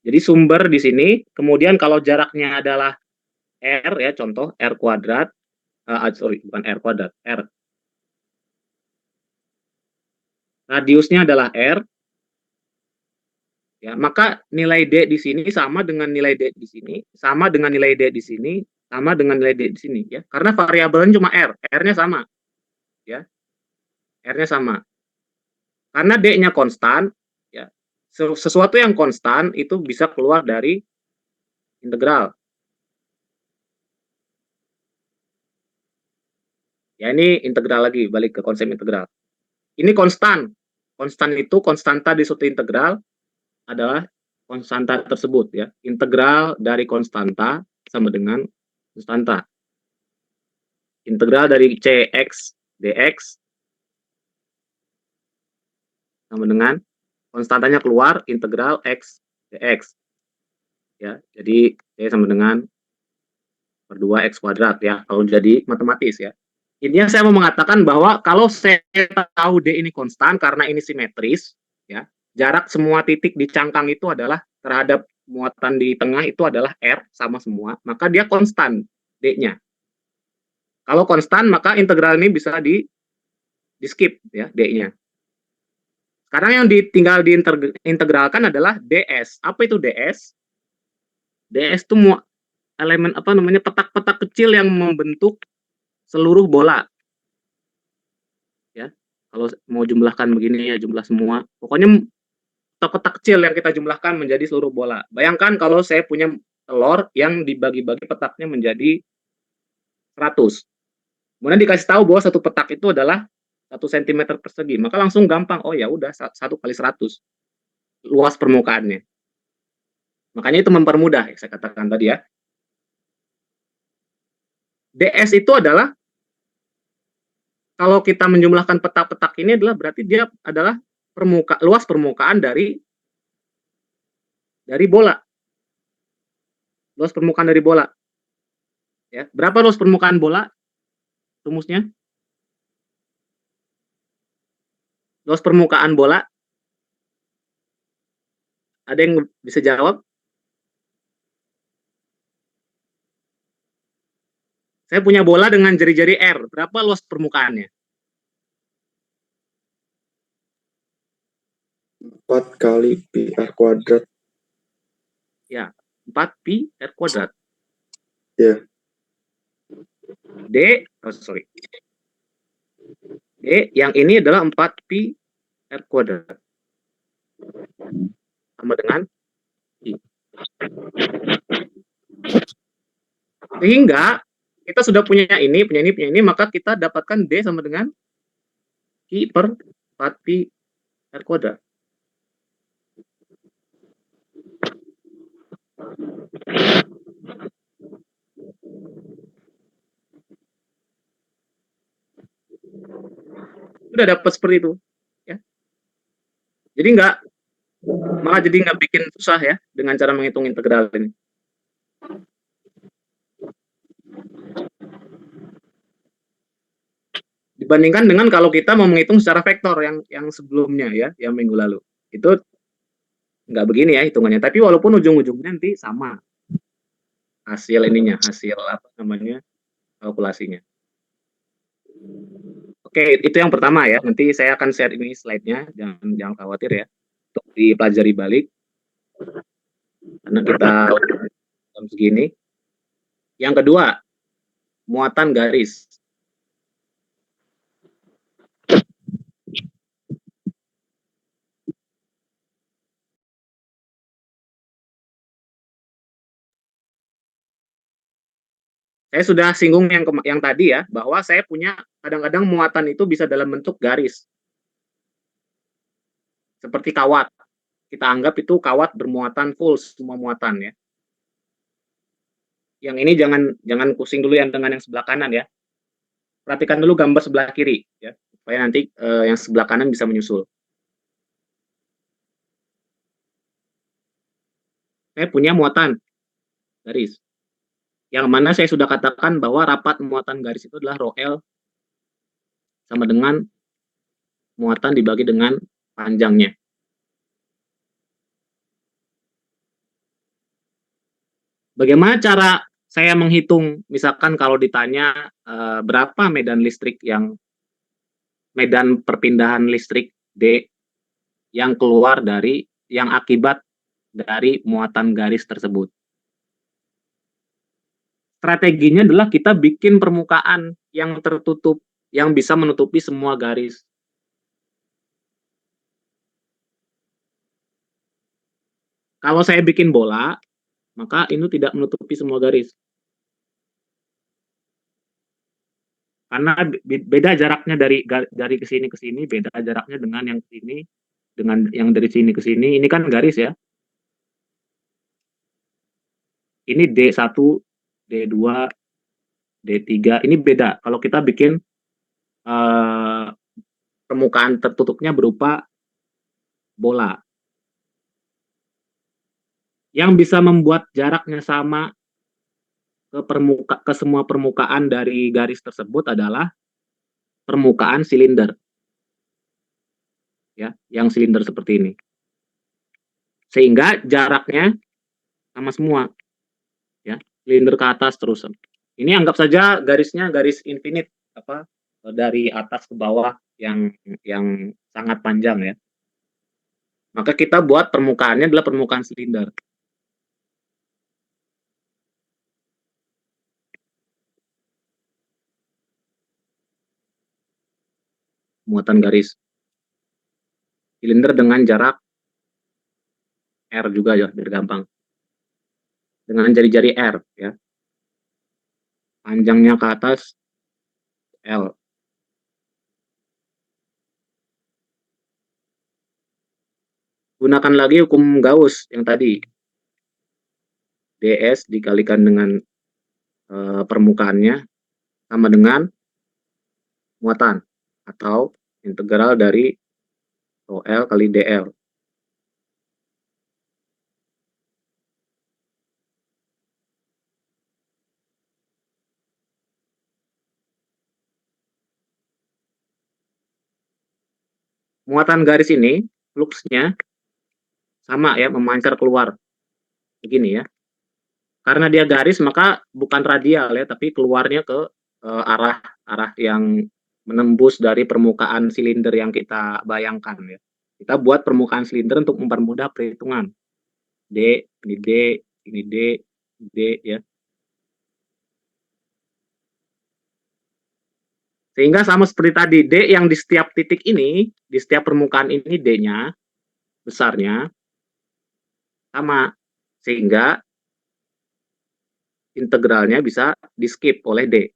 Jadi sumber di sini, kemudian kalau jaraknya adalah R ya, contoh R kuadrat, sorry bukan R kuadrat, R. Radiusnya adalah R, ya maka nilai D di sini sama dengan nilai D di sini, sama dengan nilai D di sini, sama dengan nilai D di sini ya. Karena variabelnya cuma R, R-nya sama, ya, R-nya sama. Karena D-nya konstan, ya, sesuatu yang konstan itu bisa keluar dari integral. Ya ini integral lagi, balik ke konsep integral. Ini konstan. Konstan itu konstanta di suatu integral adalah konstanta tersebut ya. Integral dari konstanta sama dengan konstanta. integral dari Cx dx sama dengan konstantanya keluar, integral x dx. Ya, jadi C sama dengan per 2 x kuadrat ya, kalau jadi matematis ya. Intinya saya mau mengatakan bahwa kalau saya tahu D ini konstan karena ini simetris, ya, jarak semua titik di cangkang itu adalah terhadap muatan di tengah itu adalah R sama semua, maka dia konstan D-nya. Kalau konstan, maka integral ini bisa di skip ya D-nya. Sekarang yang tinggal diintegralkan adalah ds. Apa itu ds? ds itu elemen apa namanya, petak-petak kecil yang membentuk seluruh bola. Ya, kalau mau jumlahkan begini ya, jumlah semua. Pokoknya petak-petak kecil yang kita jumlahkan menjadi seluruh bola. Bayangkan kalau saya punya telur yang dibagi-bagi petaknya menjadi 100. Kemudian dikasih tahu bahwa satu petak itu adalah 1 cm persegi, maka langsung gampang, oh ya udah 1 kali 100 luas permukaannya. Makanya itu mempermudah, saya katakan tadi ya. ds itu adalah, kalau kita menjumlahkan petak-petak ini adalah berarti dia adalah luas permukaan dari bola. Luas permukaan dari bola. Ya, berapa luas permukaan bola? Rumusnya? Luas permukaan bola. Ada yang bisa jawab? Saya punya bola dengan jari-jari R. Berapa luas permukaannya? 4 kali pi r kuadrat. Ya, 4 pi r kuadrat. Ya. D yang ini adalah 4 pi r kuadrat. Sama dengan I. Sehingga kita sudah punya ini, maka kita dapatkan D sama dengan I per 4 pi r kuadrat. Sudah dapat seperti itu ya. Jadi malah jadi nggak bikin susah ya dengan cara menghitung integral ini. Dibandingkan dengan kalau kita mau menghitung secara vektor yang sebelumnya ya, yang minggu lalu. Itu nggak begini ya hitungannya, tapi walaupun ujung-ujungnya nanti sama hasil ininya, hasil apa namanya, kalkulasinya. Oke, itu yang pertama ya. Nanti saya akan share ini slide-nya, jangan khawatir ya, untuk dipelajari balik. Karena kita jam segini. Yang kedua, muatan garis. Saya sudah singgung yang tadi ya, bahwa saya punya kadang-kadang muatan itu bisa dalam bentuk garis. Seperti kawat. Kita anggap itu kawat bermuatan full, semua muatan ya. Yang ini jangan pusing dulu yang dengan yang sebelah kanan ya. Perhatikan dulu gambar sebelah kiri ya, supaya nanti yang sebelah kanan bisa menyusul. Saya punya muatan garis. Yang mana saya sudah katakan bahwa rapat muatan garis itu adalah rho L sama dengan muatan dibagi dengan panjangnya. Bagaimana cara saya menghitung, misalkan kalau ditanya berapa medan perpindahan listrik D yang keluar yang akibat dari muatan garis tersebut. Strateginya adalah kita bikin permukaan yang tertutup, yang bisa menutupi semua garis. Kalau saya bikin bola, maka ini tidak menutupi semua garis. Karena beda jaraknya dari ke sini, beda jaraknya dengan yang ke sini, dengan yang dari sini ke sini. Ini kan garis ya. Ini D1, D2, D3 ini beda. Kalau kita bikin permukaan tertutupnya berupa bola. Yang bisa membuat jaraknya sama ke semua permukaan dari garis tersebut adalah permukaan silinder. Ya, yang silinder seperti ini. Sehingga jaraknya sama semua. Ya, silinder ke atas terus. Ini anggap saja garisnya garis infinite, dari atas ke bawah yang sangat panjang ya. Maka kita buat permukaannya adalah permukaan silinder. Muatan garis silinder dengan jarak R juga ya, biar gampang. Dengan jari-jari R ya. Panjangnya ke atas L. Gunakan lagi hukum Gauss yang tadi. ds dikalikan dengan permukaannya sama dengan muatan atau integral dari OL kali DL. Muatan garis ini fluksnya sama ya, memancar keluar begini ya. Karena dia garis maka bukan radial ya, tapi keluarnya ke arah yang menembus dari permukaan silinder yang kita bayangkan ya. Kita buat permukaan silinder untuk mempermudah perhitungan. D, ini D, ini D, D ya. Sehingga sama seperti tadi, D yang di setiap titik ini, di setiap permukaan ini D-nya, besarnya, sama. Sehingga integralnya bisa di-skip oleh D.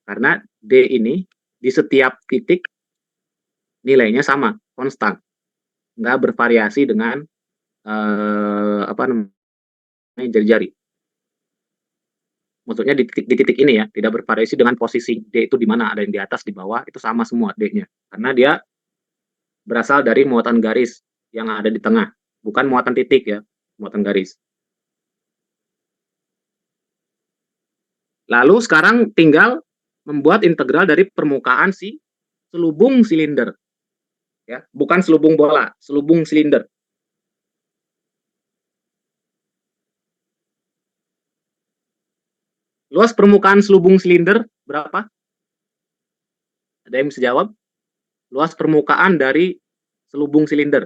Karena D ini di setiap titik nilainya sama, konstan. Nggak bervariasi dengan jari-jari. Maksudnya di titik ini ya, tidak bervariasi dengan posisi D itu di mana, ada yang di atas, di bawah, itu sama semua D-nya. Karena dia berasal dari muatan garis yang ada di tengah, bukan muatan titik ya, muatan garis. Lalu sekarang tinggal membuat integral dari permukaan si selubung silinder. Ya, bukan selubung bola, selubung silinder. Luas permukaan selubung silinder berapa? Ada yang bisa jawab? Luas permukaan dari selubung silinder.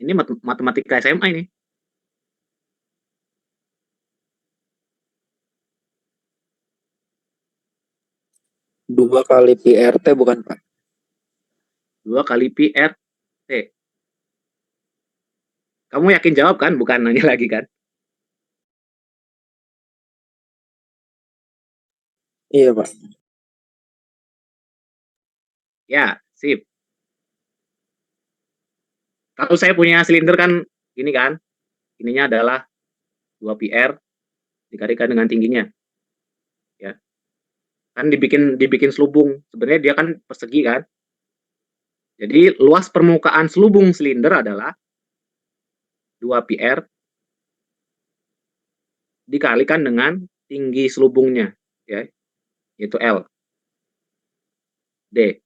Ini matematika SMA ini. Dua kali pi RT bukan Pak? 2 kali pi RT. Kamu yakin jawab kan? Bukan nanya lagi kan? Iya Pak. Ya, sip. Kalau saya punya silinder kan ini kan, ininya adalah 2 pi R dikalikan dengan tingginya. Ya. Kan dibikin selubung. Sebenarnya dia kan persegi kan. Jadi luas permukaan selubung silinder adalah 2 pi R dikalikan dengan tinggi selubungnya, ya, yaitu L. D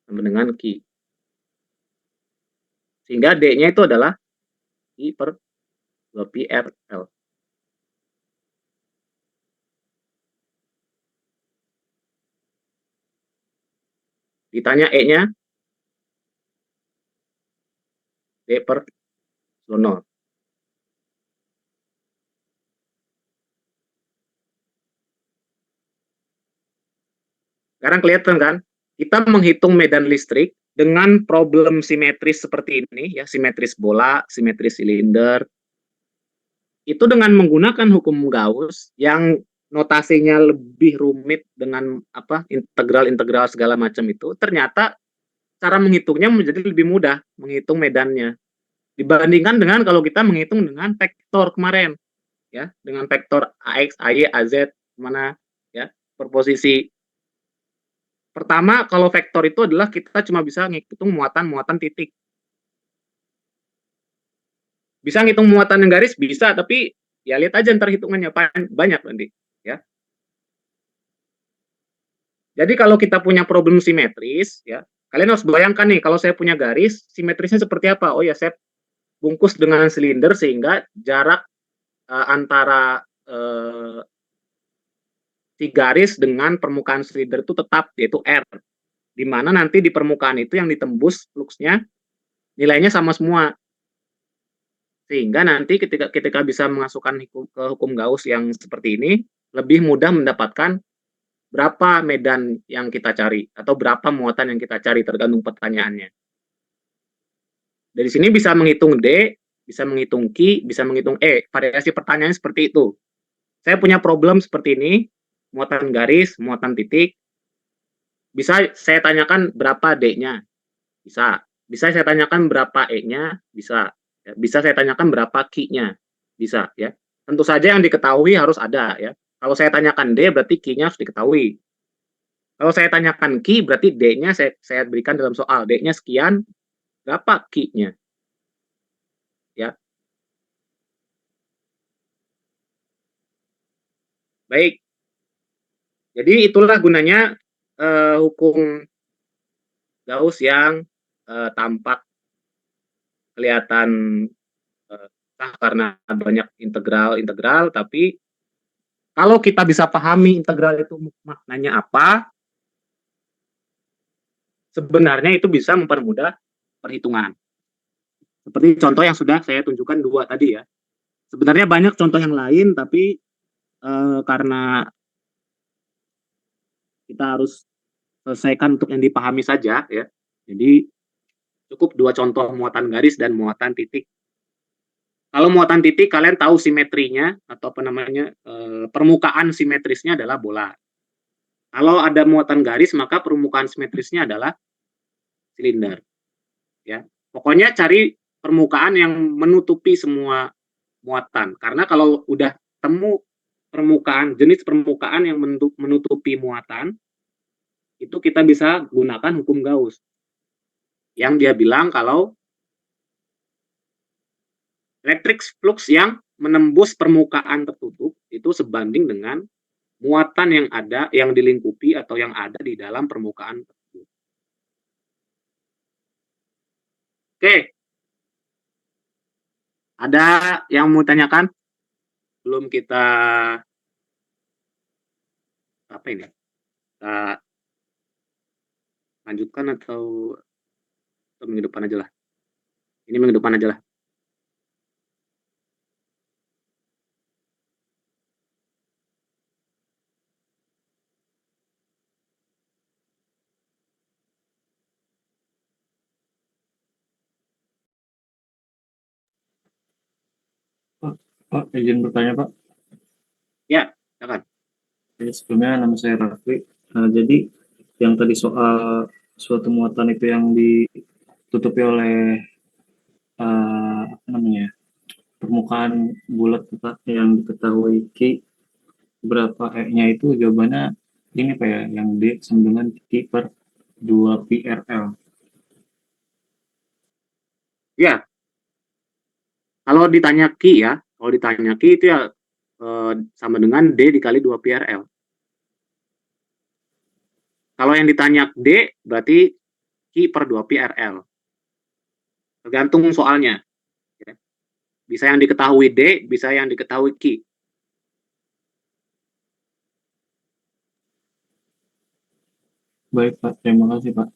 sama dengan Q. Sehingga D-nya itu adalah I per 2 pi R L. Ditanya E-nya, D per 0. Sekarang kelihatan kan? Kita menghitung medan listrik dengan problem simetris seperti ini, ya, simetris bola, simetris silinder. Itu dengan menggunakan hukum Gauss yang notasinya lebih rumit dengan apa integral segala macam itu, ternyata cara menghitungnya menjadi lebih mudah menghitung medannya dibandingkan dengan kalau kita menghitung dengan vektor kemarin, ya, dengan vektor ax, ay, az mana, ya, per posisi. Pertama, kalau vektor itu adalah kita cuma bisa ngitung muatan titik. Bisa ngitung muatan yang garis bisa, tapi ya lihat aja ntar hitungannya banyak nanti, ya. Jadi kalau kita punya problem simetris, ya, kalian harus bayangkan nih, kalau saya punya garis, simetrisnya seperti apa? Oh ya, saya bungkus dengan silinder sehingga jarak antara si garis dengan permukaan silinder itu tetap, yaitu R. Di mana nanti di permukaan itu yang ditembus fluxnya nilainya sama semua. Sehingga nanti ketika bisa memasukkan ke hukum Gauss yang seperti ini, lebih mudah mendapatkan berapa medan yang kita cari atau berapa muatan yang kita cari tergantung pertanyaannya. Dari sini bisa menghitung D, bisa menghitung Q, bisa menghitung E. Variasi pertanyaannya seperti itu. Saya punya problem seperti ini, muatan garis, muatan titik. Bisa saya tanyakan berapa D-nya? Bisa. Bisa saya tanyakan berapa E-nya? Bisa. Bisa saya tanyakan berapa Q-nya? Bisa, ya. Tentu saja yang diketahui harus ada, ya. Kalau saya tanyakan D, berarti Q-nya harus diketahui. Kalau saya tanyakan Q, berarti D-nya saya berikan dalam soal. D-nya sekian, berapa Q-nya? Ya. Baik. Jadi itulah gunanya hukum Gauss yang tampak kelihatan karena banyak integral, tapi kalau kita bisa pahami integral itu maknanya apa, sebenarnya itu bisa mempermudah perhitungan. Seperti contoh yang sudah saya tunjukkan 2 tadi, ya. Sebenarnya banyak contoh yang lain, tapi karena kita harus selesaikan untuk yang dipahami saja, ya. Jadi cukup 2 contoh muatan garis dan muatan titik. Kalau muatan titik kalian tahu simetrinya atau apa namanya permukaan simetrisnya adalah bola. Kalau ada muatan garis maka permukaan simetrisnya adalah silinder. Ya, pokoknya cari permukaan yang menutupi semua muatan. Karena kalau udah temu jenis permukaan yang menutupi muatan, itu kita bisa gunakan hukum Gauss. Yang dia bilang kalau electric flux yang menembus permukaan tertutup itu sebanding dengan muatan yang ada, yang dilingkupi atau yang ada di dalam permukaan tersebut. Oke. Ada yang mau tanyakan? Belum kita apa ini? Kita lanjutkan atau minggu depan aja lah. Ini minggu depan aja lah. Pak, izin bertanya, Pak. Ya, silakan. Jadi sebelumnya nama saya Raffi. Jadi yang tadi soal suatu muatan itu yang ditutupi oleh apa namanya permukaan bulat yang diketahui Q berapa E-nya itu jawabannya ini Pak ya, yang D sama dengan Q per 2 pi RL. Ya, kalau ditanya Ki ya, kalau ditanya Ki itu ya sama dengan D dikali 2 PRL. Kalau yang ditanya D berarti Ki per 2 PRL. Tergantung soalnya. Ya. Bisa yang diketahui D, bisa yang diketahui Ki. Baik Pak, terima kasih Pak.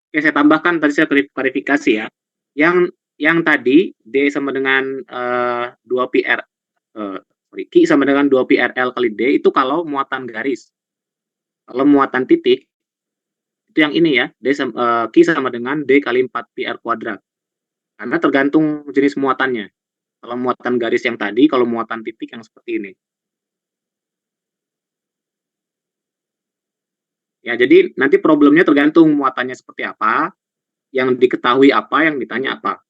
Oke, saya tambahkan tadi saya klarifikasi ya. Yang tadi D sama dengan 2 pi R Q sama dengan 2 pi RL kali D itu kalau muatan garis. Kalau muatan titik itu yang ini ya, Q sama dengan D kali 4 pi R kuadrat. Karena tergantung jenis muatannya. Kalau muatan garis yang tadi, kalau muatan titik yang seperti ini. Ya, jadi nanti problemnya tergantung muatannya seperti apa, yang diketahui apa, yang ditanya apa.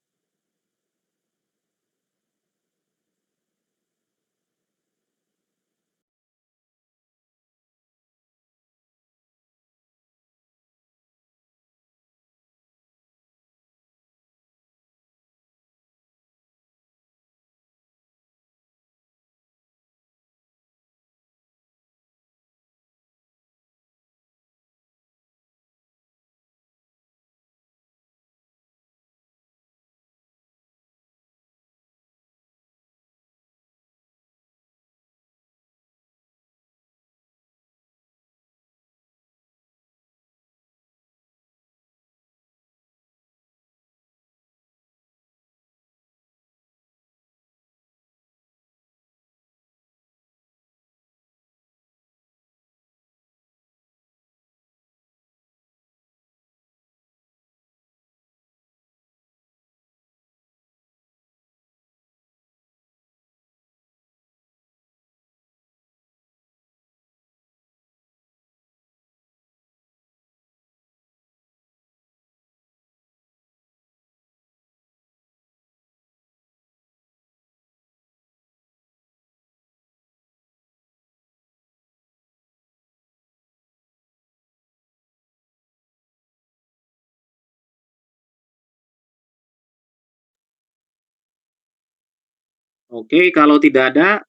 Oke, kalau tidak ada,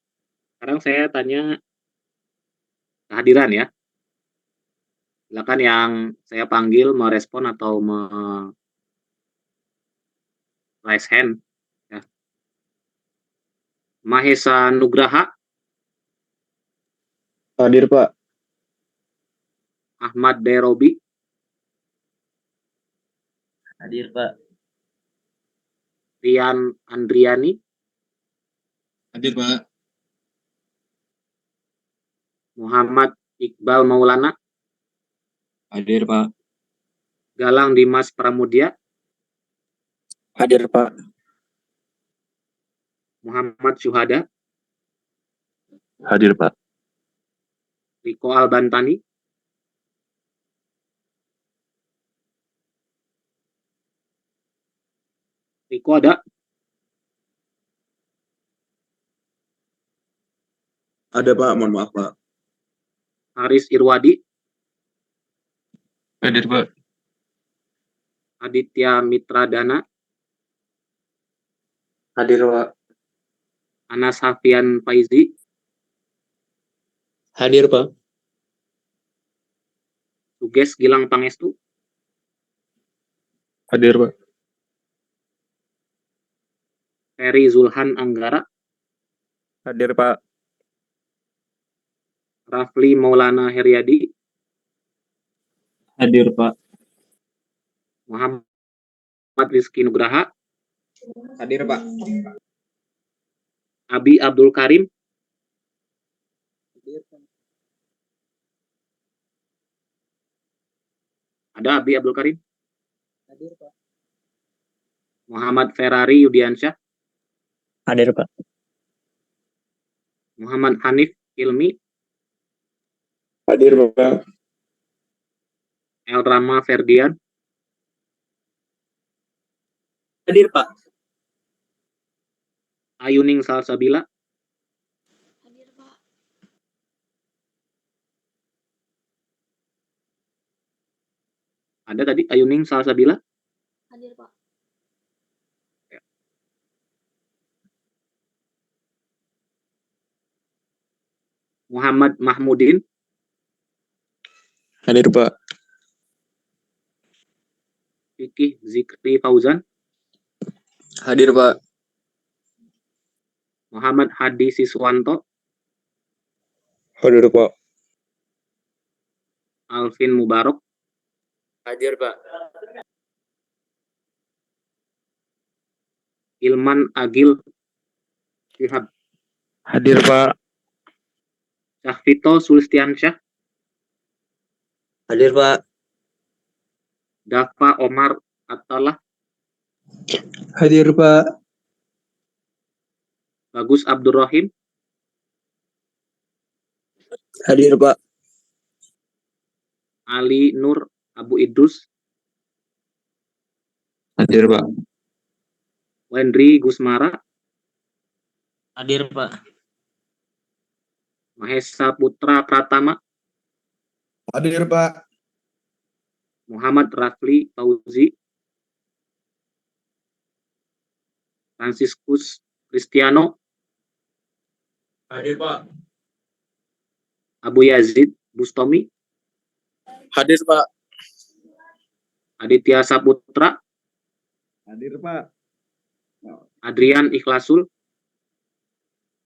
sekarang saya tanya kehadiran ya. Silakan yang saya panggil merespon atau raise hand. Ya. Mahesa Nugraha, Hadir, Pak. Ahmad Derobi, Hadir, Pak. Rian Andriani, Hadir, Pak. Muhammad Iqbal Maulana, Hadir, Pak. Galang Dimas Pramudia, Hadir, Pak. Muhammad Syuhada, Hadir, Pak. Riko Albantani, Riko ada, Ada, Pak. Mohon maaf, Pak. Haris Irwadi, Hadir, Pak. Aditya Mitradana, Hadir, Pak. Anas Hafian Faizi, Hadir, Pak. Suges Gilang Pangestu, Hadir, Pak. Ferry Zulhan Anggara, Hadir, Pak. Rafli Maulana Heriadi, Hadir, Pak. Muhammad Rizky Nugraha, Hadir, Pak. Abi Abdul Karim, ada Abi Abdul Karim, Hadir, Pak. Muhammad Ferrari Yudiansyah, Hadir, Pak. Muhammad Hanif Ilmi, Hadir, Pak. El Rama Ferdian, Hadir, Pak. Ayuning Salsabila, Hadir, Pak. ada tadi Ayuning Salsabila, Hadir, Pak. Muhammad Mahmudin, Hadir, Pak. Fikih Zikri Fauzan, Hadir, Pak. Muhammad Hadi Siswanto, Hadir, Pak. Alvin Mubarok, Hadir, Pak. Ilman Agil Shihab, Hadir, Pak. Syahfito Sulistiansyah, Hadir, Pak. Dafa Omar Attalah, Hadir, Pak. Bagus Abdurrahim, Hadir, Pak. Ali Nur Abu Idrus, Hadir, Pak. Wendri Gusmara, Hadir, Pak. Mahesa Putra Pratama, Hadir, Pak. Muhammad Rafli Fauzi, Franciscus Cristiano, Hadir, Pak. Abu Yazid Bustomi, Hadir, Pak. Aditya Saputra, Hadir, Pak. Adrian Ikhlasul,